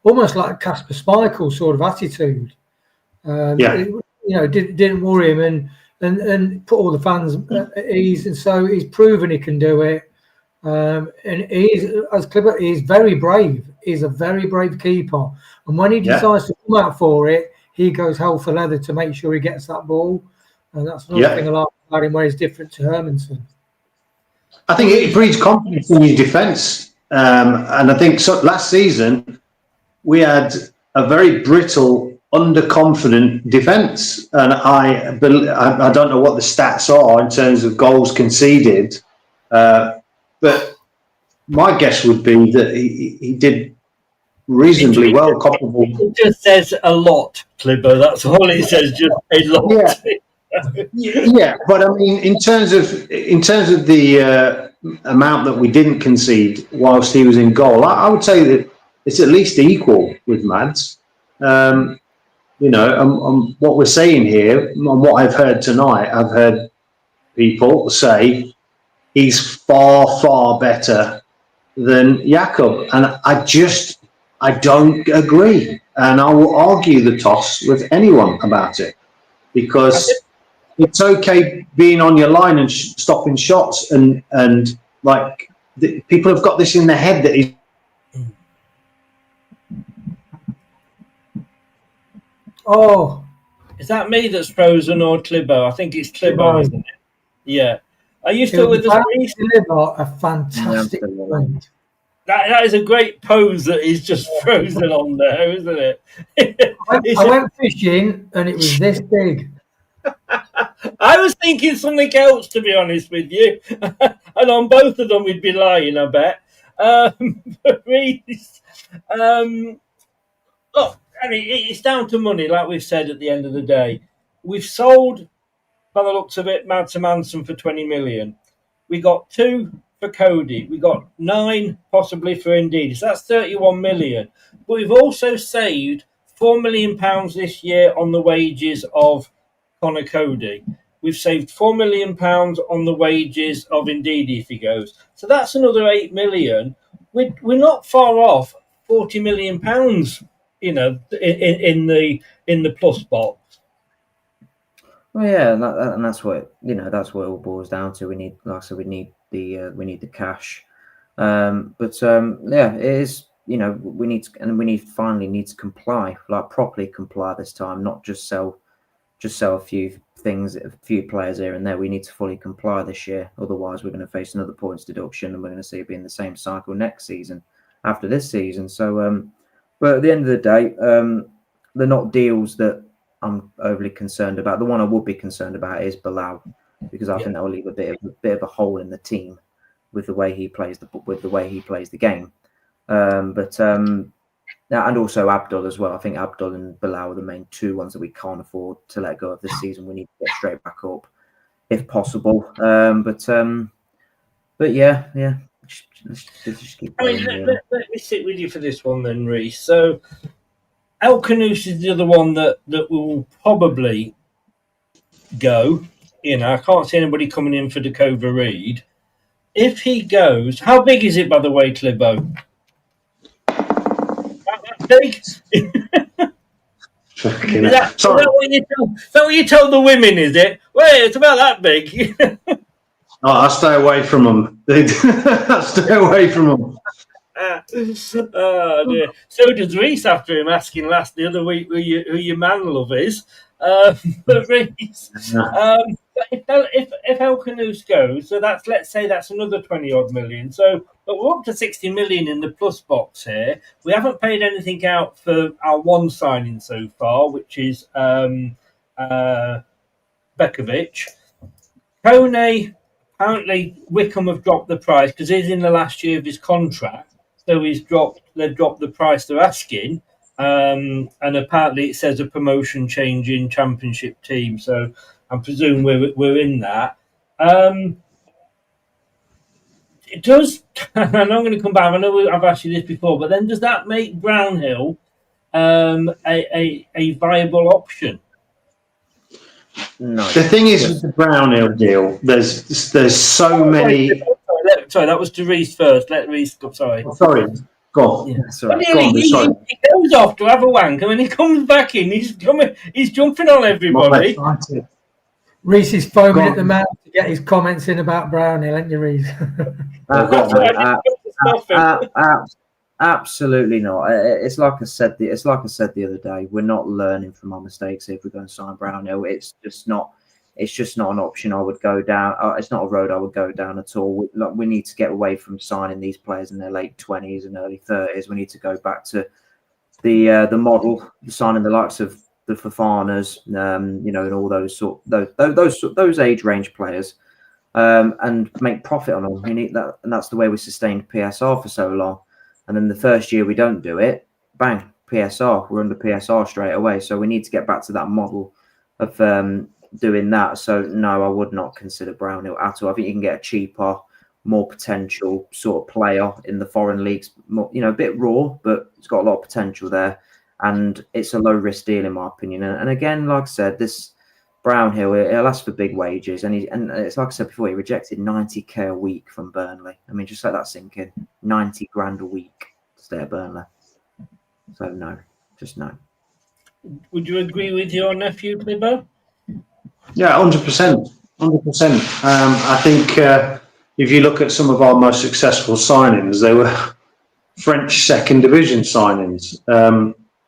almost like a Casper Schmeichel sort of attitude. Didn't worry him and put all the fans at ease, and so he's proven he can do it. And he's very brave. He's a very brave keeper, and when he decides to come out for it, he goes hell for leather to make sure he gets that ball. And that's another thing I like about him, where he's different to Hermansen.
I think it breeds confidence in your defence, and I think last season we had a very brittle, underconfident defence, and I don't know what the stats are in terms of goals conceded, but my guess would be that he did reasonably well. Comparable.
It just says a lot, Clibbo. That's all it says, just a lot.
Yeah, but I mean, in terms of the amount that we didn't concede whilst he was in goal, I would say that it's at least equal with Mads. What we're saying here, and what I've heard tonight, I've heard people say he's far, far better than Jakob, and I don't agree, and I will argue the toss with anyone about it, because it's okay being on your line and stopping shots, and like people have got this in their head that he's.
Oh, is that me that's frozen or Clibbo? I think it's Clibbo, isn't it? Yeah. Are you still with us?
Clibbo, a fantastic point.
That is a great pose that he's just frozen on there, isn't it?
I went fishing and it was this big.
I was thinking something else, to be honest with you. And on both of them we'd be lying, I bet. Look, I mean, it's down to money, like we've said at the end of the day. We've sold, by the looks of it, Mads Hermansen for 20 million. We got 2 for Cody. We got 9 possibly for Indeed. So that's 31 million. But we've also saved £4 million this year on the wages of Connor Cody. We've saved £4 million on the wages of Indeed if he goes. So that's another 8 million. We're not far off £40 million, in the plus box.
Well, yeah, and that's what that's what it all boils down to. We need, like I said, we need the cash. It is. We finally need to comply, like properly comply this time, not just sell a few things, a few players here and there. We need to fully comply this year. Otherwise, we're going to face another points deduction, and we're going to see it be in the same cycle next season after this season. So, but at the end of the day, they're not deals that I'm overly concerned about. The one I would be concerned about is Bilal, because I think that will leave a bit of a hole in the team with the way he plays the game. And also Abdul as well. I think Abdul and Bilal are the main 2 ones that we can't afford to let go of this season. We need to get straight back up if possible. But yeah. Just keep going,
let me sit with you for this one then, Reece. So El Khanous is the other one that will probably go. I can't see anybody coming in for Dakova Reed. If he goes, how big is it, by the way, Clibbo? That big? Is that what you told the women, is it? Well, it's about that big.
I'll stay away from them. I'll stay away from them.
Oh dear. So does Reece after him asking the other week who your man love is. But Reece, if El Khanous goes, so let's say that's another 20 odd million. So, but we're up to 60 million in the plus box here. We haven't paid anything out for our one signing so far, which is Bekovic. Kone, apparently Wickham have dropped the price because he's in the last year of his contract. So they've dropped the price they're asking. And apparently it says a promotion change in championship team. So I presume we're in that. It does, and I'm going to come back. I know I've asked you this before, but then does that make Brownhill a viable option?
No.
The thing is with the Brownhill deal, there's so many.
Sorry, that was to Reece first. Let Reece go. Sorry.
Sorry, go on.
Yeah.
Sorry.
Go on,
He goes off to have a wank, and when he comes back in, he's jumping on everybody.
Reece is foaming at the mouth to get his comments in about Brownhill, ain't you, Reece?
Absolutely not. It's like I said the other day. We're not learning from our mistakes if we're going to sign Brownhill. It's just not an option I would go down. It's not a road I would go down at all. We need to get away from signing these players in their late 20s and early 30s. We need to go back to the model, signing the likes of the Fofanas, and all those age range players, and make profit on them. We need that, and that's the way we sustained PSR for so long. And then the first year we don't do it, bang, PSR. We're under PSR straight away. So we need to get back to that model of doing that. So no, I would not consider Brownhill at all. I think you can get a cheaper, more potential sort of player in the foreign leagues. More, a bit raw, but it's got a lot of potential there. And it's a low risk deal in my opinion. And again, like I said, this Brownhill, he'll ask for big wages, and it's like I said before, he rejected 90k a week from Burnley. I mean, just let that sink in. 90 grand a week to stay at Burnley. So no, just no.
Would you agree with your nephew, Clibbo?
Yeah, 100%. 100%. I think if you look at some of our most successful signings, they were French second division signings.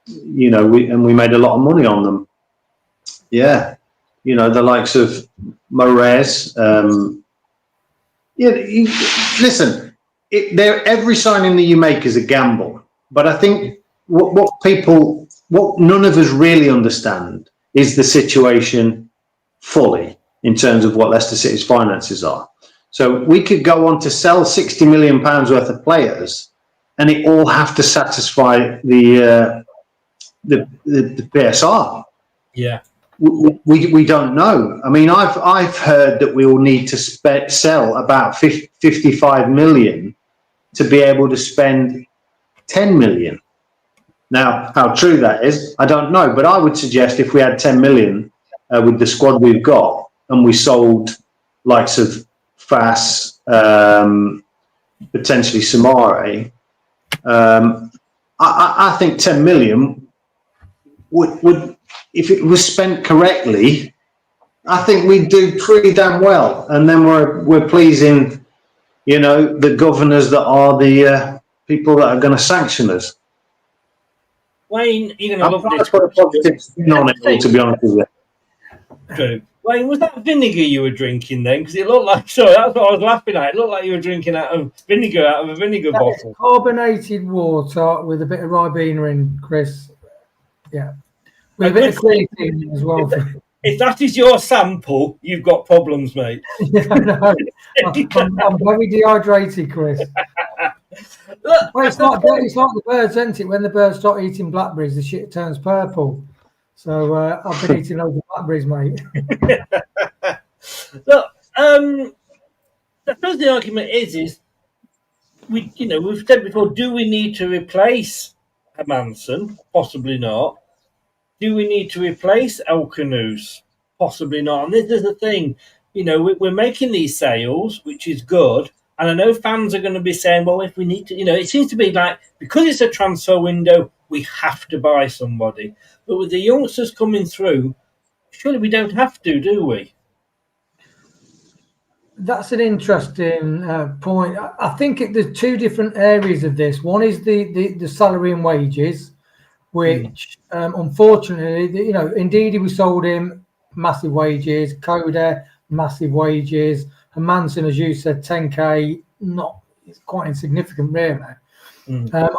We made a lot of money on them. Yeah. The likes of Moraes. Listen, every signing that you make is a gamble. But I think what none of us really understand is the situation fully in terms of what Leicester City's finances are. So we could go on to sell £60 million worth of players, and it all have to satisfy the PSR.
Yeah.
We don't know. I mean, I've heard that we will need to sell about 55 million to be able to spend 10 million. Now, how true that is, I don't know. But I would suggest if we had 10 million with the squad we've got, and we sold likes of Fass, potentially Samare, I think 10 million would, if it was spent correctly, I think we'd do pretty damn well. And then we're pleasing, the governors that are the people that are going to sanction us.
Wayne, you're going to love this.
Put a positive spin on it all, to be honest with you.
True. Wayne, was that vinegar you were drinking then? Because it looked like, sorry, that's what I was laughing at. It looked like you were drinking out of a vinegar bottle.
Carbonated water with a bit of Ribena in, Chris. Yeah. With a bit of creatine as well.
If that is your sample, you've got problems, mate.
Yeah, I know. I'm very dehydrated, Chris.
Look,
It's like the birds, isn't it? When the birds start eating blackberries, the shit turns purple. So I've been eating loads of blackberries, mate.
Look, I suppose the argument is we've said before, do we need to replace Hermansen? Possibly not. Do we need to replace El Canoes? Possibly not. And this is the thing, we're making these sales, which is good. And I know fans are going to be saying, well, if we need to, it seems to be like, because it's a transfer window, we have to buy somebody. But with the youngsters coming through, surely we don't have to, do we?
That's an interesting point. I think there's two different areas of this. One is the salary and wages, which unfortunately, Indeed, we sold him massive wages. Coda, massive wages. Hermansen, as you said, 10k, it's quite insignificant, really.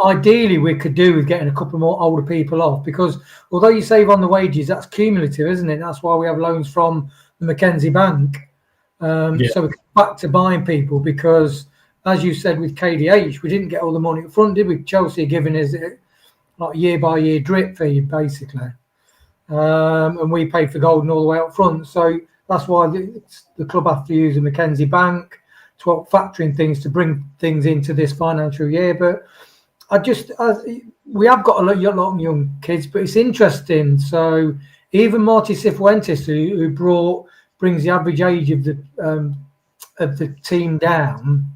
Ideally, we could do with getting a couple more older people off, because although you save on the wages, that's cumulative, isn't it? That's why we have loans from the Mackenzie Bank. So we come back to buying people because, as you said with KDH, we didn't get all the money up front, did we? Chelsea giving us like year by year drip fee, basically. And we paid for Golden all the way up front. So that's why the club have to use a Mackenzie Bank to help factoring things to bring things into this financial year. But we have got a lot of young kids, but it's interesting. So even Marty Cifuentes, who brings the average age of the team down,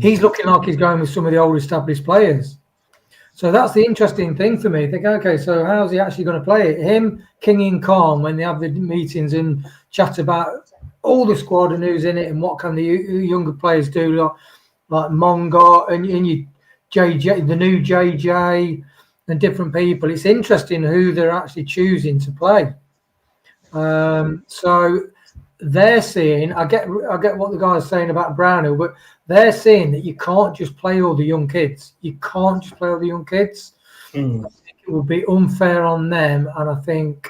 he's looking like he's going with some of the old established players. So that's the interesting thing for me. Think, okay, so how's he actually going to play it? Him, King and Khan, when they have the meetings and chat about all the squad and who's in it and what can the younger players do, like Mongo and you JJ, the new JJ, and different people. It's interesting who they're actually choosing to play. So they're seeing. I get what the guy's saying about Brownhill, but they're seeing that you can't just play all the young kids. You can't just play all the young kids. I think it would be unfair on them, and I think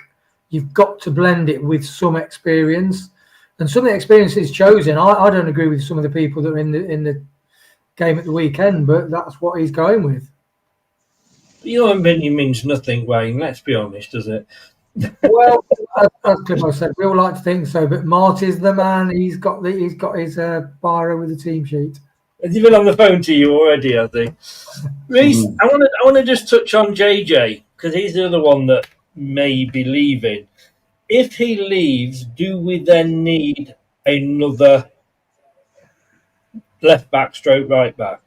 you've got to blend it with some experience. And some of the experience is chosen. I don't agree with some of the people that are in the game at the weekend, but that's what he's going with.
Your opinion means nothing, Wayne. Let's be honest, does it?
Well, as Cliff said, we all like to think so, but Marty's the man. He's got his biro with the team sheet.
Has he been on the phone to you already? I think. Reece, I want to just touch on JJ because he's the other one that may be leaving. If he leaves, do we then need another left back, stroke right back?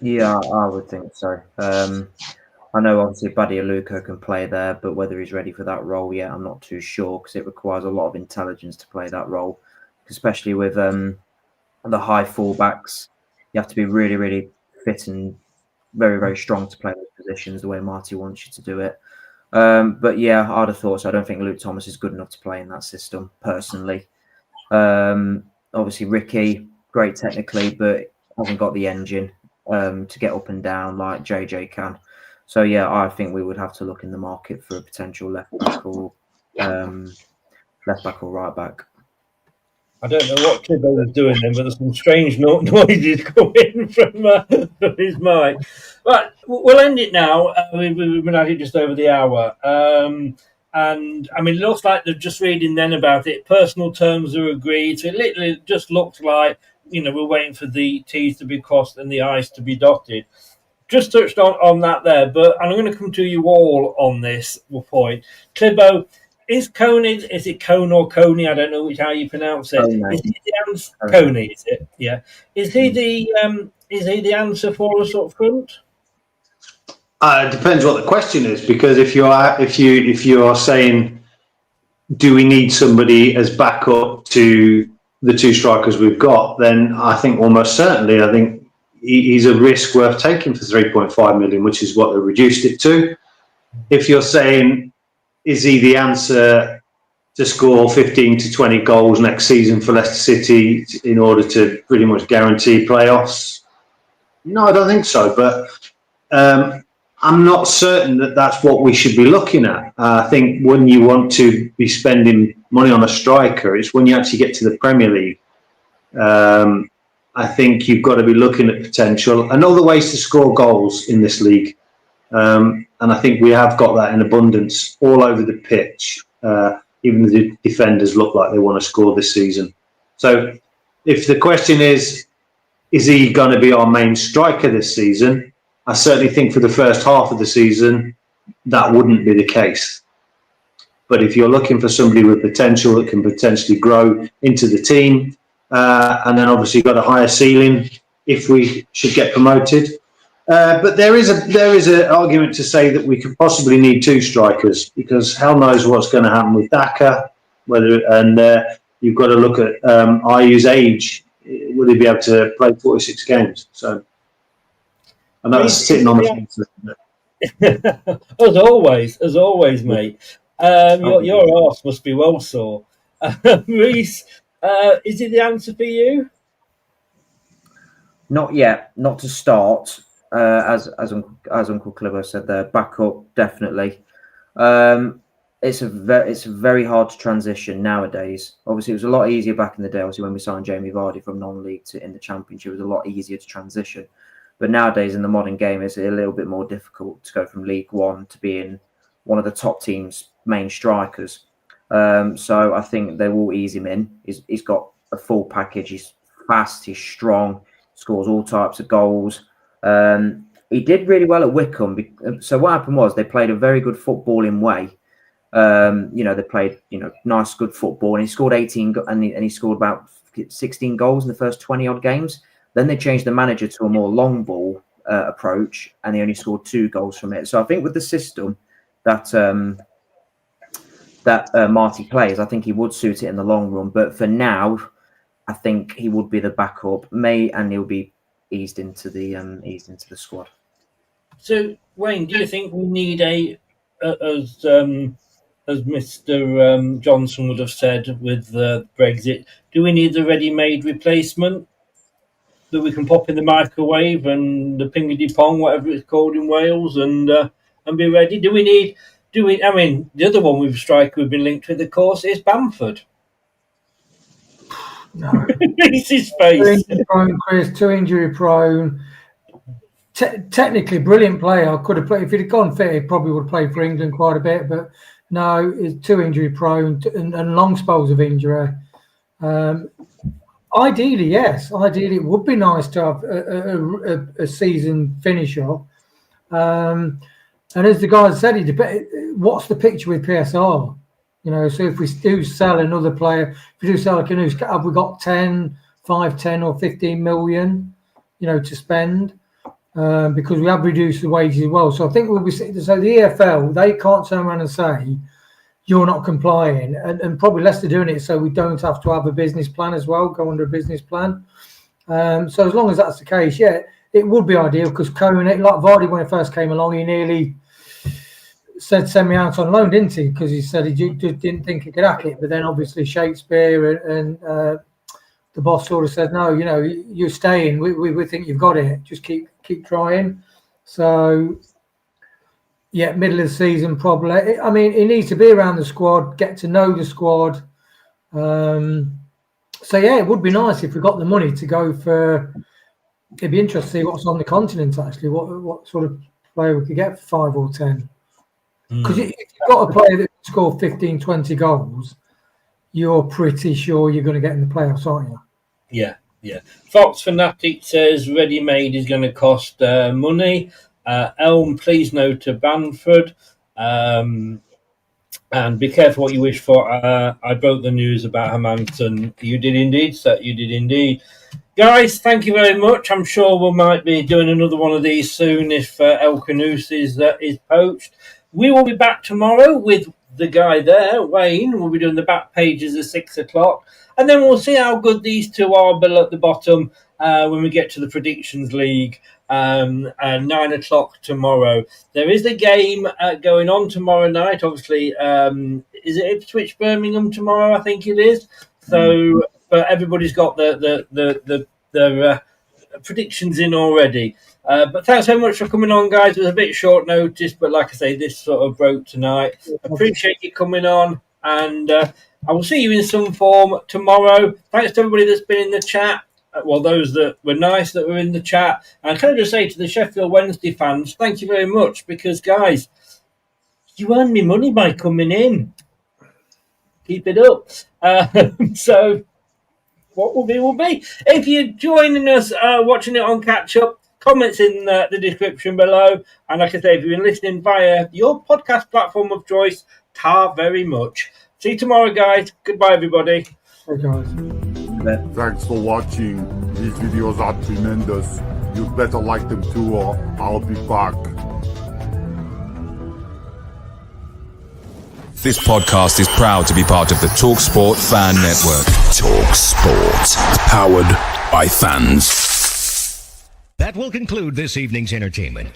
Yeah, I would think so. I know obviously Buddy Aluko can play there, but whether he's ready for that role yet, I'm not too sure because it requires a lot of intelligence to play that role, especially with the high fullbacks. You have to be really, really fit and very, very strong to play those positions the way Marty wants you to do it. But yeah, I'd have thought so. I don't think Luke Thomas is good enough to play in that system, personally. Obviously, Ricky, great technically, but hasn't got the engine to get up and down like JJ can. So yeah, I think we would have to look in the market for a potential left back or right back.
I don't know what Clibbo was doing then, but there's some strange noises coming from his mic. Right, we'll end it now. We've been at it just over the hour. And I mean, it looks like they're just reading then about it. Personal terms are agreed. So it literally just looks like, we're waiting for the T's to be crossed and the I's to be dotted. Just touched on that there, but I'm going to come to you all on this point. Clibbo, is it Cone or Coney? I don't know how you pronounce it. Coney. Is he the answer? Coney, is it? Yeah. Is he the answer for us up front?
It depends what the question is, because if you are saying, do we need somebody as backup to the two strikers we've got, then I think almost certainly, I think he's a risk worth taking for 3.5 million, which is what they reduced it to. If you're saying, is he the answer to score 15 to 20 goals next season for Leicester City in order to pretty much guarantee playoffs? No, I don't think so. But I'm not certain that that's what we should be looking at. I think when you want to be spending money on a striker, it's when you actually get to the Premier League. I think you've got to be looking at potential and other ways to score goals in this league. And I think we have got that in abundance all over the pitch. Even the defenders look like they want to score this season. So if the question is he going to be our main striker this season? I certainly think for the first half of the season, that wouldn't be the case. But if you're looking for somebody with potential that can potentially grow into the team, and then obviously got a higher ceiling if we should get promoted. But there is an argument to say that we could possibly need two strikers, because hell knows what's going to happen with Daka. You've got to look at Ayu's age. Will he be able to play 46 games? So I know it's sitting on the fence. As always, mate.
Your arse must be well sore. Reece, is it the answer for you?
Not yet. Not to start. As Uncle Clibbo said there, back up definitely. it's very hard to transition nowadays. Obviously, it was a lot easier back in the day. Obviously, when we signed Jamie Vardy from non-league to in the Championship, it was a lot easier to transition. But nowadays, in the modern game, it's a little bit more difficult to go from League One to being one of the top team's main strikers. So I think they will ease him in. He's got a full package. He's fast. He's strong. Scores all types of goals. He did really well at Wycombe. So what happened was they played a very good footballing way. They played nice, good football, and he scored 18 and he scored about 16 goals in the first 20 odd games. Then they changed the manager to a more long ball approach, and he only scored 2 goals from it. So I think with the system that Marty plays, I think he would suit it in the long run. But for now, I think he would be the backup, and he'll be eased into the squad.
So Wayne, do you think we need as Mr. Johnson would have said with Brexit, do we need a ready-made replacement that we can pop in the microwave and the pingedy pong, whatever it's called in Wales, and be ready? I mean, the other one we've been linked with, of course, is Bamford.
No.
It's his face.
Too injury prone. Technically, brilliant player. Could have played if he'd have gone fit. He probably would have played for England quite a bit. But no, he's too injury prone and long spells of injury. Ideally, yes. Ideally, it would be nice to have a season finisher. And as the guy said, what's the picture with PSR? So if we do sell another player, if we do sell a Canoe, have we got 5, 10 or 15 million, to spend? Because we have reduced the wages as well. So I think we'll be so the EFL, they can't turn around and say you're not complying, and probably Leicester doing it so we don't have to have a business plan as well, go under a business plan. So as long as that's the case, yeah, it would be ideal, because Cohen, like Vardy when he first came along, he nearly said send me out on loan, didn't he? Because he said he just didn't think he could hack it. But then obviously Shakespeare and the boss sort of said, no, you're staying. We think you've got it. Just keep trying. So yeah, middle of the season probably. I mean, he needs to be around the squad, get to know the squad. So yeah, it would be nice if we got the money to go for. It'd be interesting to see what's on the continent actually. What sort of player we could get for 5 or 10. Because if you've got a player that can score 15, 20 goals, you're pretty sure you're going to get in the playoffs, aren't you?
Yeah. Fox Fanatic says ready-made is going to cost money. Elm, please no to Bamford. And be careful what you wish for. I broke the news about Hermansen. You did indeed. Guys, thank you very much. I'm sure we might be doing another one of these soon if El Canoes is poached. We will be back tomorrow with the guy there, Wayne. We'll be doing the back pages at 6 o'clock. And then we'll see how good these two are below at the bottom when we get to the Predictions League at 9 o'clock tomorrow. There is a game going on tomorrow night. Obviously, is it Ipswich Birmingham tomorrow? I think it is. So, but everybody's got their predictions in already. But thanks so much for coming on, guys. It was a bit short notice, but like I say, this sort of broke tonight. Appreciate you coming on, and I will see you in some form tomorrow. Thanks to everybody that's been in the chat. Well, those that were nice that were in the chat. And can I just say to the Sheffield Wednesday fans, thank you very much, because, guys, you earned me money by coming in. Keep it up. So what will be. If you're joining us, watching it on Catch Up, comments in the description below. And like I say, if you've been listening via your podcast platform of choice, tar very much. See you tomorrow, guys. Goodbye, everybody.
Hey, guys.
Thanks for watching. These videos are tremendous. You better like them too, or I'll be back.
This podcast is proud to be part of the TalkSport Fan Network. TalkSport. Powered by fans.
That will conclude this evening's entertainment.